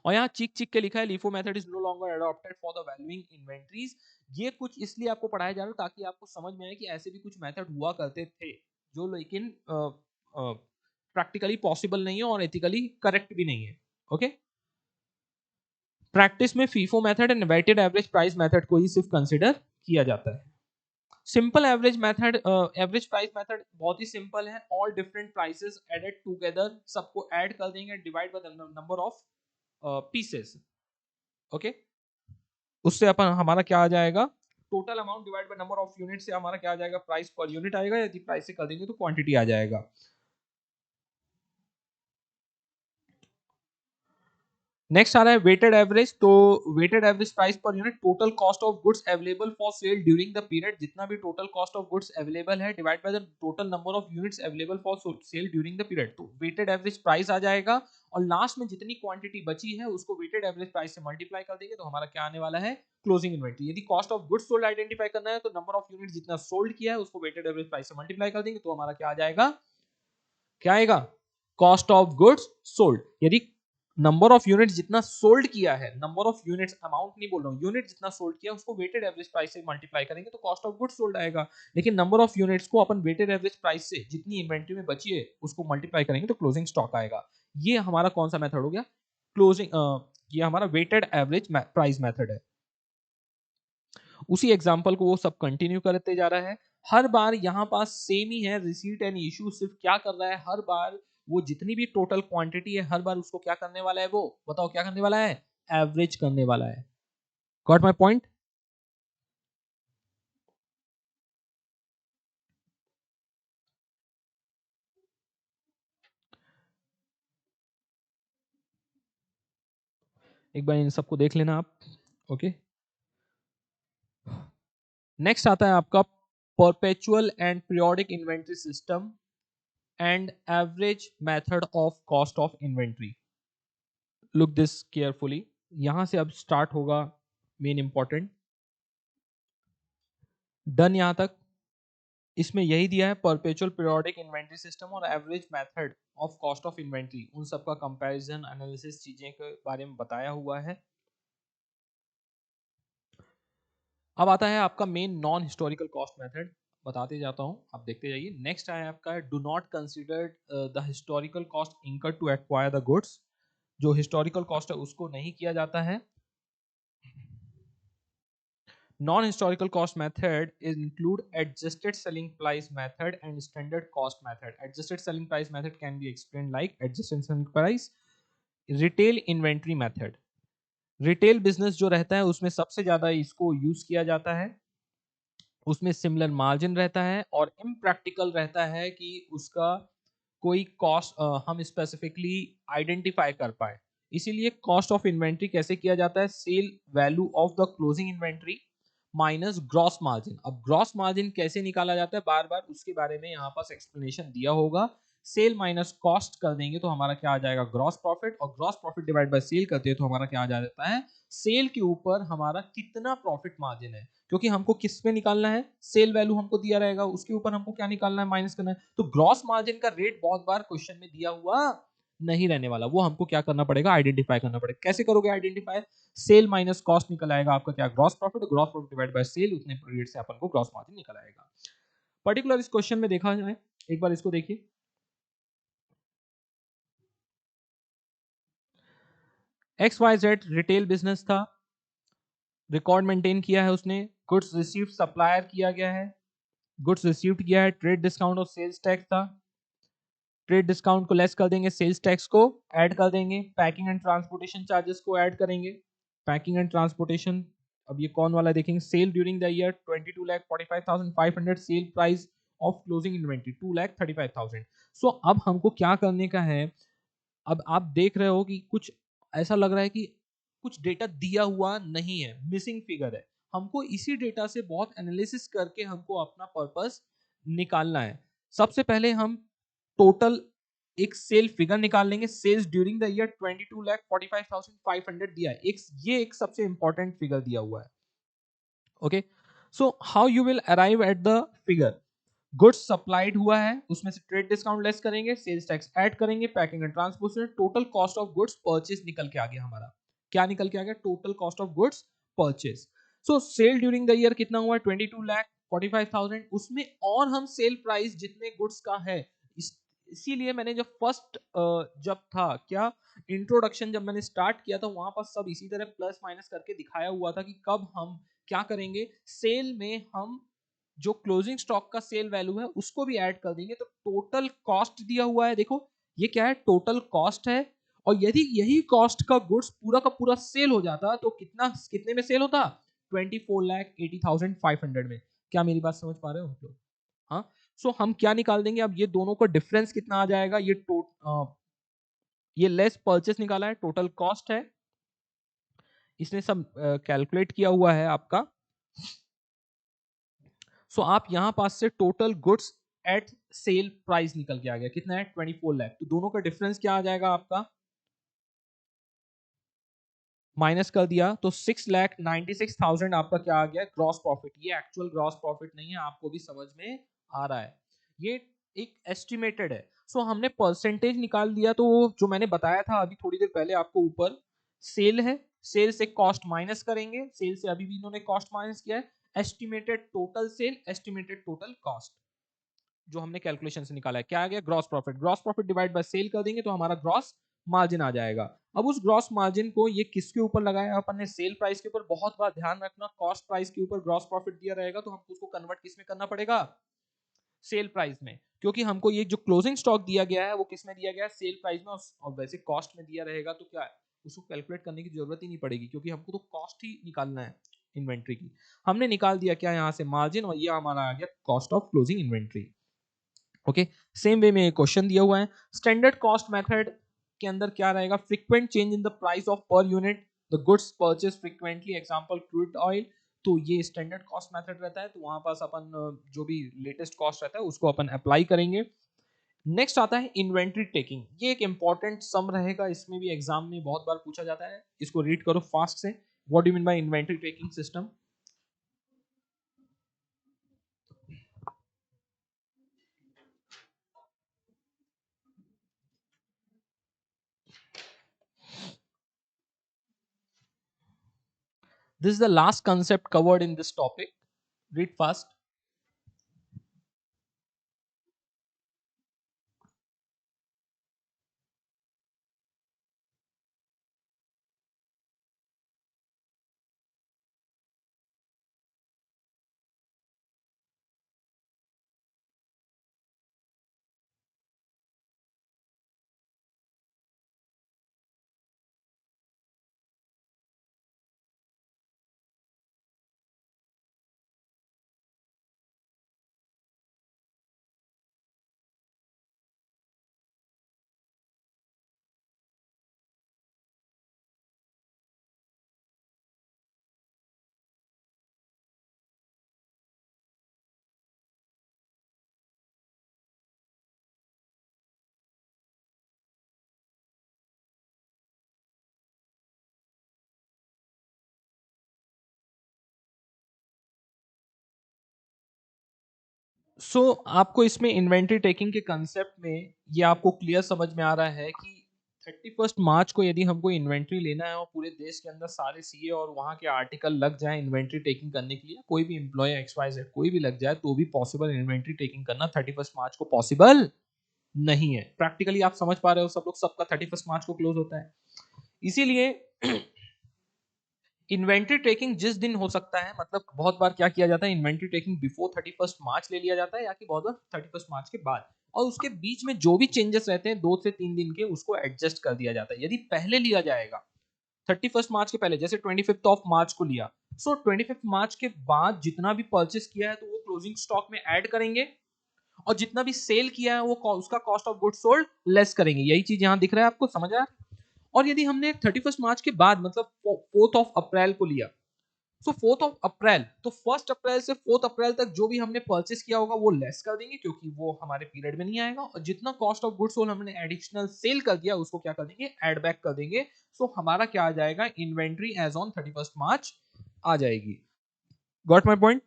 Speaker 1: और यहाँ चिक चिक के लिखा है LIFO method is no longer adopted for the valuing inventories. ये कुछ इसलिए आपको पढ़ाया जा रहा है ताकि आपको समझ में आए कि ऐसे भी कुछ मेथड हुआ करते थे, जो लेकिन प्रैक्टिकली पॉसिबल नहीं है और एथिकली करेक्ट भी नहीं है। ओके, प्रैक्टिस में FIFO method and weighted average price method को ही सिर्फ कंसिडर किया जाता है। Simple average method, average price method बहुत ही सिंपल है, all different prices added together, सबको ऐड कर देंगे, divide by the number of pieces. Okay, उससे अपन हमारा क्या आ जाएगा, total amount divide by number of unit से हमारा क्या आ जाएगा, प्राइस पर यूनिट आएगा, यदि प्राइस से कर देंगे तो क्वांटिटी आ जाएगा। नेक्स्ट आ रहा है वेटेड एवरेज। तो weighted average price per unit, total cost of goods available for sale during the period, जितना भी total cost of goods available है, divide by the total number of units available for sale during the period, तो weighted average price आ जाएगा। और last में जितनी quantity बची है उसको वेटेड एवरेज प्राइस से मल्टीप्लाई कर देंगे, तो हमारा क्या आने वाला है, क्लोजिंग इन्वेंटरी। यदि cost of goods sold identify करना है, तो नंबर ऑफ यूनिट जितना सोल्ड किया है उसको वेटेड एवरेज प्राइस से मल्टीप्लाई कर देंगे, तो हमारा क्या आ जाएगा, क्या आएगा, कॉस्ट ऑफ गुड्स सोल्ड। यदि नंबर ऑफ यूनिट जितना सोल्ड किया है, नंबर ऑफ यूनिट्स, अमाउंट नहीं बोल रहा हूँ, यूनिट जितना सोल्ड किया उसको वेटेड एवरेज प्राइस से मल्टीप्लाई करेंगे तो कॉस्ट ऑफ गुड्स सोल्ड आएगा। लेकिन नंबर ऑफ यूनिट्स को अपन वेटेड एवरेज प्राइस से, जितनी इन्वेंट्री में बची है उसको मल्टीप्लाई करेंगे तो क्लोजिंग स्टॉक आएगा। ये हमारा कौन सा मेथड हो गया, क्लोजिंग, ये हमारा वेटेड एवरेज प्राइस मेथड है। उसी एग्जांपल को वो सब कंटिन्यू करते जा रहा है। हर बार यहाँ पास सेम ही है, रिसीट एंड इशू सिर्फ क्या कर रहा है, हर बार वो जितनी भी टोटल क्वांटिटी है, हर बार उसको क्या करने वाला है, वो बताओ क्या करने वाला है, एवरेज करने वाला है। Got my point. एक बार इन सबको देख लेना आप। ओके, नेक्स्ट आता है आपका perpetual and periodic inventory system and average method of cost of inventory. Look this carefully, यहां से अब स्टार्ट होगा मेन इंपॉर्टेंट। डन यहां तक, इसमें यही दिया है, परपेचुअल पीरियोडिक इन्वेंट्री सिस्टम और average method of cost of inventory, उन सब का कंपैरिजन एनालिसिस चीजें के बारे में बताया हुआ है। अब आता है आपका main non historical cost method, बताते जाता हूं, आप देखते जाइए। नेक्स्ट आया आपका, do not consider the historical cost incurred to acquire the goods. जो हिस्टोरिकल कॉस्ट है उसको नहीं किया जाता है। Non-historical cost method include adjusted selling price method and standard cost method. Adjusted selling price method can be explained like adjusted selling price, retail inventory method. Retail business जो रहता है उसमें सबसे ज्यादा इसको यूज किया जाता है, उसमें सिमिलर मार्जिन रहता है और इम्प्रैक्टिकल रहता है कि उसका कोई कॉस्ट हम स्पेसिफिकली आइडेंटिफाई कर पाए। इसीलिए कॉस्ट ऑफ इन्वेंट्री कैसे किया जाता है, sale value of the closing inventory minus gross margin. अब ग्रॉस मार्जिन कैसे निकाला जाता है, बार बार उसके बारे में यहाँ पास एक्सप्लेनेशन दिया होगा। सेल माइनस कॉस्ट कर देंगे तो हमारा क्या आ जाएगा, ग्रॉस प्रॉफिट, और gross profit divide by sale करते हैं तो हमारा क्या आ जाता है, सेल के ऊपर हमारा कितना प्रॉफिट मार्जिन है, क्योंकि हमको किस पे निकालना है, सेल वैल्यू हमको दिया रहेगा, उसके ऊपर हमको क्या निकालना है, माइनस करना है। तो ग्रॉस मार्जिन का रेट बहुत बार क्वेश्चन में दिया हुआ नहीं रहने वाला, वो हमको क्या करना पड़ेगा, आइडेंटिफाई करना पड़ेगा। कैसे करोगे आइडेंटिफाई, सेल माइनस कॉस्ट निकल आएगा आपका क्या, gross profit, gross profit divide by sale, उतने पीरियड से अपन को ग्रॉस मार्जिन निकल आएगा। पर्टिकुलर इस क्वेश्चन में देखा जाए, एक बार इसको देखिए। XYZ रिटेल बिजनेस था, रिकॉर्ड मेंटेन किया है उसने, गुड्स रिसीव्ड सप्लायर किया गया है, गुड्स रिसीव्ड किया है, ट्रेड डिस्काउंट और सेल्स टैक्स था, ट्रेड डिस्काउंट को लेस कर देंगे, सेल्स टैक्स को ऐड कर देंगे, पैकिंग एंड ट्रांसपोर्टेशन चार्जेस को ऐड करेंगे। पैकिंग एंड ट्रांसपोर्टेशन, अब ये कौन वाला देखेंगे, sale during the year 22,45,500, sale price of closing inventory 2,35,000। So अब हमको क्या करने का है, अब आप देख रहे हो कि कुछ ऐसा लग रहा है कि कुछ डेटा दिया हुआ नहीं है, मिसिंग फिगर है, हमको इसी डेटा से बहुत एनालिसिस करके हमको अपना पर्पस निकालना है। सबसे पहले हम टोटल एक सेल फिगर निकाल लेंगे, सेल्स ड्यूरिंग द ईयर 22,45,500 दिया है, ये एक सबसे इंपॉर्टेंट फिगर दिया हुआ है। Okay, so how you will arrive at the figure, goods supplied हुआ है, उसमें से ट्रेड डिस्काउंट लेस करेंगे, सेल्स टैक्स ऐड करेंगे, packing and transportation, total cost of goods purchase निकल के आ गया हमारा, क्या निकल के आ गया, total cost of goods purchase. So sale during the year कितना हुआ है, 22,45,000, उसमें और हम सेल प्राइस जितने गुड्स का है, इसीलिए मैंने जब फर्स्ट जब था क्या इंट्रोडक्शन, जब मैंने स्टार्ट किया था वहां पर सब इसी तरह प्लस माइनस करके दिखाया हुआ था कि कब हम क्या करेंगे, सेल में हम जो क्लोजिंग स्टॉक का सेल वैल्यू है उसको भी ऐड कर देंगे, तो टोटल कॉस्ट दिया हुआ है, देखो ये क्या है, टोटल कॉस्ट है, और यदि यही कॉस्ट का गुड्स पूरा का पूरा सेल हो जाता तो कितने में सेल होता, 24,80,500 में। क्या मेरी बात समझ पा रहे हो आप लोग, हाँ। सो हम क्या निकाल देंगे, अब ये दोनों का डिफरेंस कितना आ जाएगा, ये लेस परचेस निकाला है, टोटल कॉस्ट है, इसने सब कैलकुलेट किया हुआ है आपका। सो आप यहां पास से total goods at sale price निकल के आ गया, कितना है, 24 लाख, तो दोनों का डिफरेंस क्या आ जाएगा आपका, माइनस कर दिया तो 6,96,000 आपका क्या आ गया, ग्रॉस प्रॉफिट। ये एक्चुअल ग्रॉस प्रॉफिट नहीं है, आपको भी समझ में आ रहा है, ये एक एस्टिमेटेड है। सो हमने परसेंटेज निकाल दिया, तो जो मैंने बताया था अभी थोड़ी देर पहले आपको, ऊपर सेल है, सेल से कॉस्ट माइनस करेंगे, सेल से अभी भी इन्होंने कॉस्ट माइनस किया है, estimated total sale, estimated total cost, जो हमने कैलकुलेशन से निकाला है, क्या आ गया, gross profit, gross profit divide by sale कर देंगे तो हमारा ग्रॉस मार्जिन आ जाएगा। अब उस ग्रॉस मार्जिन को ये किसके ऊपर लगाया अपन ने, सेल प्राइस के ऊपर। बहुत बार ध्यान रखना, कॉस्ट प्राइस के ऊपर ग्रॉस प्रॉफिट दिया रहेगा तो हमको उसको कन्वर्ट किस में करना पड़ेगा, सेल प्राइस में, क्योंकि हमको ये जो क्लोजिंग स्टॉक दिया गया है वो किस में दिया गया है, सेल प्राइस में, और वैसे कॉस्ट में दिया रहेगा तो क्या है, उसको कैलकुलेट करने की जरूरत ही नहीं पड़ेगी, क्योंकि हमको तो कॉस्ट ही निकालना है इन्वेंट्री की। हमने निकाल दिया क्या यहाँ से, मार्जिन, और ये हमारा आ गया cost of closing inventory. Okay, same way में एक क्वेश्चन दिया हुआ है, स्टैंडर्ड कॉस्ट मेथड के अंदर क्या रहेगा, frequent change in the price of per unit the goods purchase frequently, example crude oil. तो ये स्टैंडर्ड कॉस्ट मेथड रहता है, तो वहां पास अपन जो भी लेटेस्ट कॉस्ट रहता है उसको अपन अप्लाई करेंगे। नेक्स्ट आता है इन्वेंट्री टेकिंग, ये एक इंपॉर्टेंट सम रहेगा, इसमें भी एग्जाम में बहुत बार पूछा जाता है, इसको रीड करो फास्ट से, what do you mean by inventory taking system. This is the last concept covered in this topic. Read fast. आपको इसमें इन्वेंट्री टेकिंग के कंसेप्ट में ये आपको क्लियर समझ में आ रहा है कि 31 मार्च को यदि हमको इन्वेंट्री लेना है और पूरे देश के अंदर सारे सीए और वहाँ के आर्टिकल लग जाए इन्वेंट्री टेकिंग करने के लिए, कोई भी एम्प्लॉय XYZ कोई भी लग जाए तो भी पॉसिबल इन्वेंट्री टेकिंग करना 31 मार्च को पॉसिबल नहीं है। प्रैक्टिकली आप समझ पा रहे हो, सब लोग सबका 31 मार्च को क्लोज होता है। इसीलिए इन्वेंट्री ट्रेकिंग जिस दिन हो सकता है, मतलब बहुत बार क्या किया जाता है, इन्वेंट्री ट्रेकिंग बिफोर 31 मार्च ले लिया जाता है या कि बहुत बार 31 मार्च के बाद, और उसके बीच में जो भी चेंजेस रहते हैं 2 से 3 दिन के, उसको एडजस्ट कर दिया जाता है। यदि पहले लिया जाएगा 31 मार्च के पहले, जैसे 25 मार्च को लिया, सो 25 मार्च के बाद जितना भी परचेस किया है तो वो क्लोजिंग स्टॉक में ऐड करेंगे, और जितना भी सेल किया है वो उसका cost of goods sold less करेंगे। यही चीज यहाँ दिख रहा है आपको, समझ आ रहा है? और यदि हमने 31 मार्च के बाद मतलब 4 अप्रैल को लिया, सो 4 अप्रैल, तो 1 अप्रैल से 4 अप्रैल तक जो भी हमने परचेस किया होगा वो लेस कर देंगे, क्योंकि वो हमारे पीरियड में नहीं आएगा, और जितना कॉस्ट ऑफ गुड्स सोल्ड हमने एडिशनल सेल कर दिया उसको क्या कर देंगे, ऐड बैक कर देंगे। सो हमारा क्या आ जाएगा, इन्वेंट्री एज ऑन 31 मार्च आ जाएगी। Got my point?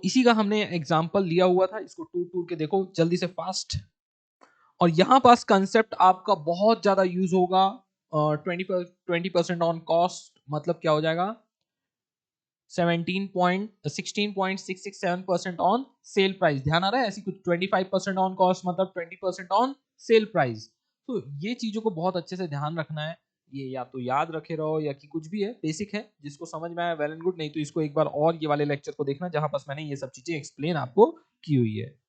Speaker 1: इसी का हमने एग्जाम्पल लिया हुआ था, इसको टूर टूर के देखो जल्दी से फास्ट। और यहां पास कंसेप्ट आपका बहुत ज्यादा यूज होगा। 20% ऑन कॉस्ट मतलब क्या हो जाएगा, 16.6667% ऑन सेल प्राइस। ध्यान आ रहा है? ऐसी कुछ 25% ऑन कॉस्ट मतलब 20% ऑन सेल प्राइस। तो ये चीजों को बहुत अच्छे से ध्यान रखना है। ये या तो याद रखे रहो या कि कुछ भी है, बेसिक है, जिसको समझ में आया वेल एंड गुड, नहीं तो इसको एक बार और ये वाले लेक्चर को देखना जहां पास मैंने ये सब चीजें एक्सप्लेन आपको की हुई है।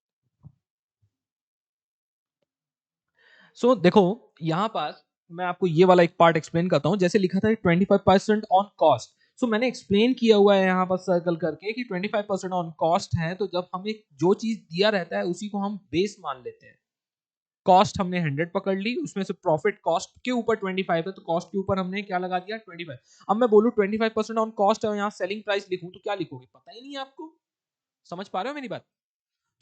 Speaker 1: देखो यहाँ पास मैं आपको ये वाला एक पार्ट एक्सप्लेन करता हूँ। जैसे लिखा था 25% ऑन कॉस्ट, मैंने एक्सप्लेन किया हुआ है यहाँ पर सर्कल करके कि 25% ऑन कॉस्ट है, तो जब हमें जो चीज दिया रहता है उसी को हम बेस मान लेते हैं। कॉस्ट हमने 100 पकड़ ली, उसमें से प्रॉफिट कॉस्ट के ऊपर 25 है, तो कॉस्ट के ऊपर हमने क्या लगा दिया, 25। अब मैं बोलूँ 25% ऑन कॉस्ट है, यहाँ सेलिंग प्राइस लिखूं तो क्या लिखोगे, पता ही नहीं है आपको। समझ पा रहे हो मेरी बात?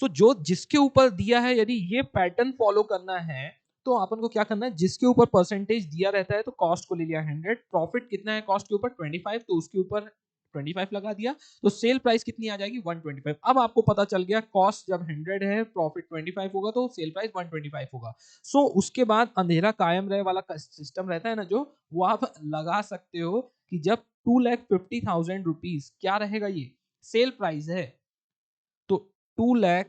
Speaker 1: जो जिसके ऊपर दिया है, यदि ये पैटर्न फॉलो करना है तो अपन को क्या करना है, जिसके ऊपर परसेंटेज दिया रहता है तो कॉस्ट को ले लिया 100, प्रॉफिट कितना है कॉस्ट के ऊपर 25, तो उसके ऊपर 25 लगा दिया, तो सेल प्राइस कितनी आ जाएगी 125। अब आपको पता चल गया कॉस्ट जब 100 है प्रॉफिट 25 होगा तो सेल प्राइस 125 होगा। उसके बाद अंधेरा कायम रहे वाला सिस्टम रहता है ना, जो वो आप लगा सकते हो कि जब 2,50,000 रुपीज क्या रहेगा, ये सेल प्राइस है, तो 2 लाख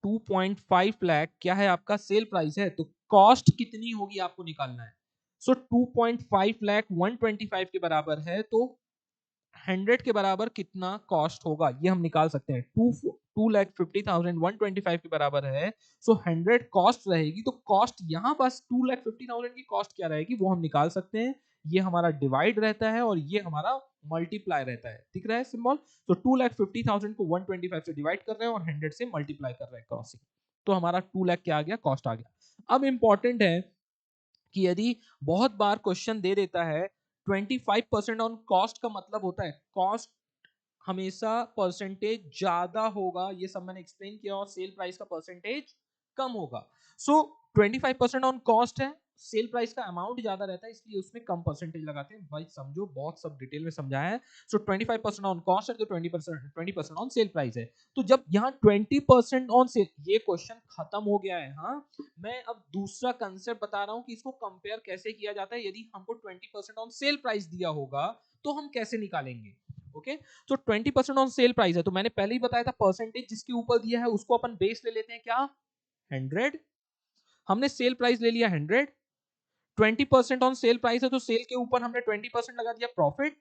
Speaker 1: 2.5 लाख क्या है आपका सेल प्राइस है, तो कॉस्ट कितनी होगी आपको निकालना है। 2.5 लाख 125 के बराबर है, तो 100 के बराबर कितना कॉस्ट होगा ये हम निकाल सकते हैं। 2,50,125 के बराबर है, 100 कॉस्ट रहेगी, तो कॉस्ट यहाँ पास 2,50,000 की कॉस्ट क्या रहेगी वो हम निकाल सकते हैं। ये हमारा डिवाइड रहता है और ये हमारा मल्टीप्लाई रहता है, दिख रहा है सिंबल। 2,50,000 को 125 से डिवाइड कर रहे हैं और 100 से मल्टीप्लाई कर रहे हैं क्रॉसिंग, तो हमारा 2 लाख क्या आ गया, कॉस्ट आ गया। अब इंपॉर्टेंट है कि यदि बहुत बार क्वेश्चन दे देता है 25% ऑन कॉस्ट, का मतलब होता है कॉस्ट हमेशा परसेंटेज ज्यादा होगा, ये सब मैंने एक्सप्लेन किया, और सेल प्राइस का परसेंटेज कम होगा। 25% ऑन कॉस्ट है, सेल प्राइस का अमाउंट ज्यादा रहता है, इसलिए उसमें कम परसेंटेज लगाते हैं। भाई समझो, बहुत सब डिटेल में समझाया है। 25% ऑन कॉस्ट है तो 20% ऑन सेल प्राइस है। तो जब यहाँ 20% ऑन सेल, ये क्वेश्चन खत्म हो गया है। हाँ, मैं अब दूसरा कंसेप्ट बता रहा हूँ कि इसको कंपेयर कैसे किया जाता है। यदि हमको 20% ऑन सेल प्राइस दिया होगा तो हम कैसे निकालेंगे। ओके, 20% ऑन सेल प्राइस है, तो मैंने पहले ही बताया था परसेंटेज जिसके ऊपर दिया है उसको अपन बेस ले लेते हैं, क्या 100। हमने सेल प्राइस ले लिया 100, 20% ऑन सेल प्राइस है तो सेल के ऊपर हमने 20% लगा दिया प्रॉफिट।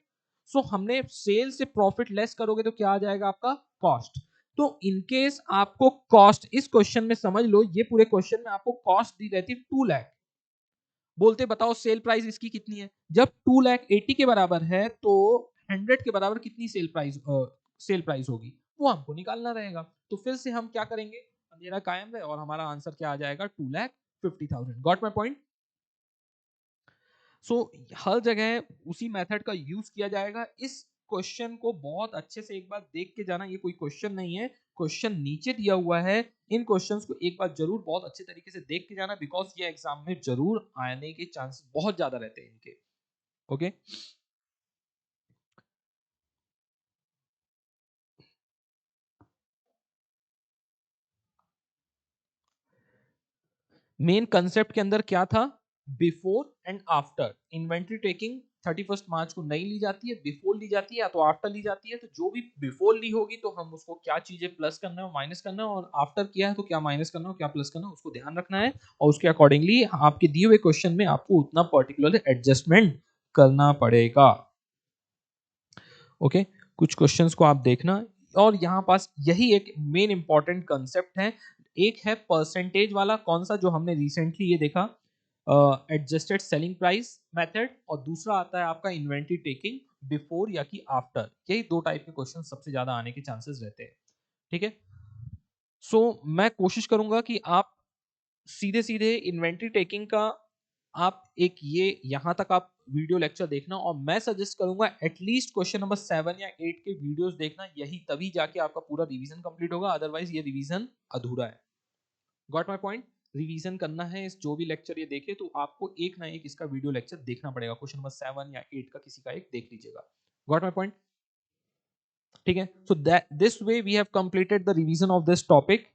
Speaker 1: हमने सेल से प्रॉफिट लेस करोगे तो क्या आ जाएगा आपका, कॉस्ट। तो इनकेस आपको कॉस्ट इस क्वेश्चन में समझ लो, ये पूरे क्वेश्चन में आपको कॉस्ट दी रहती है 2 लाख, बोलते बताओ सेल प्राइस इसकी कितनी है। जब 2,80,000 के बराबर है तो 100 के बराबर कितनी सेल प्राइस होगी, वो हमको निकालना रहेगा। तो फिर से हम क्या करेंगे, अंधेरा कायम रहे और हमारा आंसर क्या आ जाएगा, 2,50,000। Got my point? हर जगह उसी मेथड का यूज किया जाएगा। इस क्वेश्चन को बहुत अच्छे से एक बार देख के जाना, ये कोई क्वेश्चन नहीं है, क्वेश्चन नीचे दिया हुआ है। इन क्वेश्चंस को एक बार जरूर बहुत अच्छे तरीके से देख के जाना, बिकॉज ये एग्जाम में जरूर आने के चांसेस बहुत ज्यादा रहते हैं इनके। ओके, मेन कंसेप्ट के अंदर क्या था, before and after. Inventory taking 31 मार्च को नहीं ली जाती है, बिफोर ली जाती है या तो आफ्टर ली जाती है। तो जो भी बिफोर ली होगी तो हम उसको क्या चीजें प्लस करना है और माइनस करना है, और आफ्टर किया है तो क्या माइनस करना है और क्या प्लस करना है, उसको ध्यान रखना है। और उसके अकॉर्डिंगली आपके दिए हुए क्वेश्चन में आपको उतना पर्टिकुलर एडजस्टमेंट करना पड़ेगा। ओके, कुछ क्वेश्चंस को आप देखना। और यहाँ पास यही एक मेन इंपॉर्टेंट कंसेप्ट है। एक है परसेंटेज वाला, कौन सा, जो हमने रिसेंटली ये देखा, एडजस्टेड सेलिंग प्राइस मेथड, और दूसरा आता है आपका इन्वेंट्री टेकिंग बिफोर या कि आफ्टर। यही दो टाइप के क्वेश्चन सबसे ज्यादा आने के चांसेस रहते हैं। ठीक है, सो मैं कोशिश करूंगा कि आप सीधे सीधे इन्वेंट्री टेकिंग का आप एक ये यहां तक आप वीडियो लेक्चर देखना, और मैं सजेस्ट करूंगा एटलीस्ट क्वेश्चन नंबर 7 या 8 के वीडियोस देखना, यही तभी जाके आपका पूरा रिवीजन कंप्लीट होगा, अदरवाइज ये रिवीजन अधूरा है। Got my point? रिवीजन करना है इस जो भी लेक्चर ये देखे तो आपको एक ना एक इसका वीडियो लेक्चर देखना पड़ेगा, क्वेश्चन नंबर 7 या 8 का किसी का एक देख लीजिएगा। Got my point? ठीक है, so that this way we have completed the revision of this topic.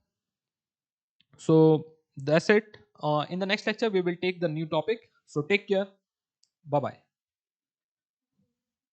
Speaker 1: So that's it. In the next lecture, we will take the new topic. So take care. Bye bye.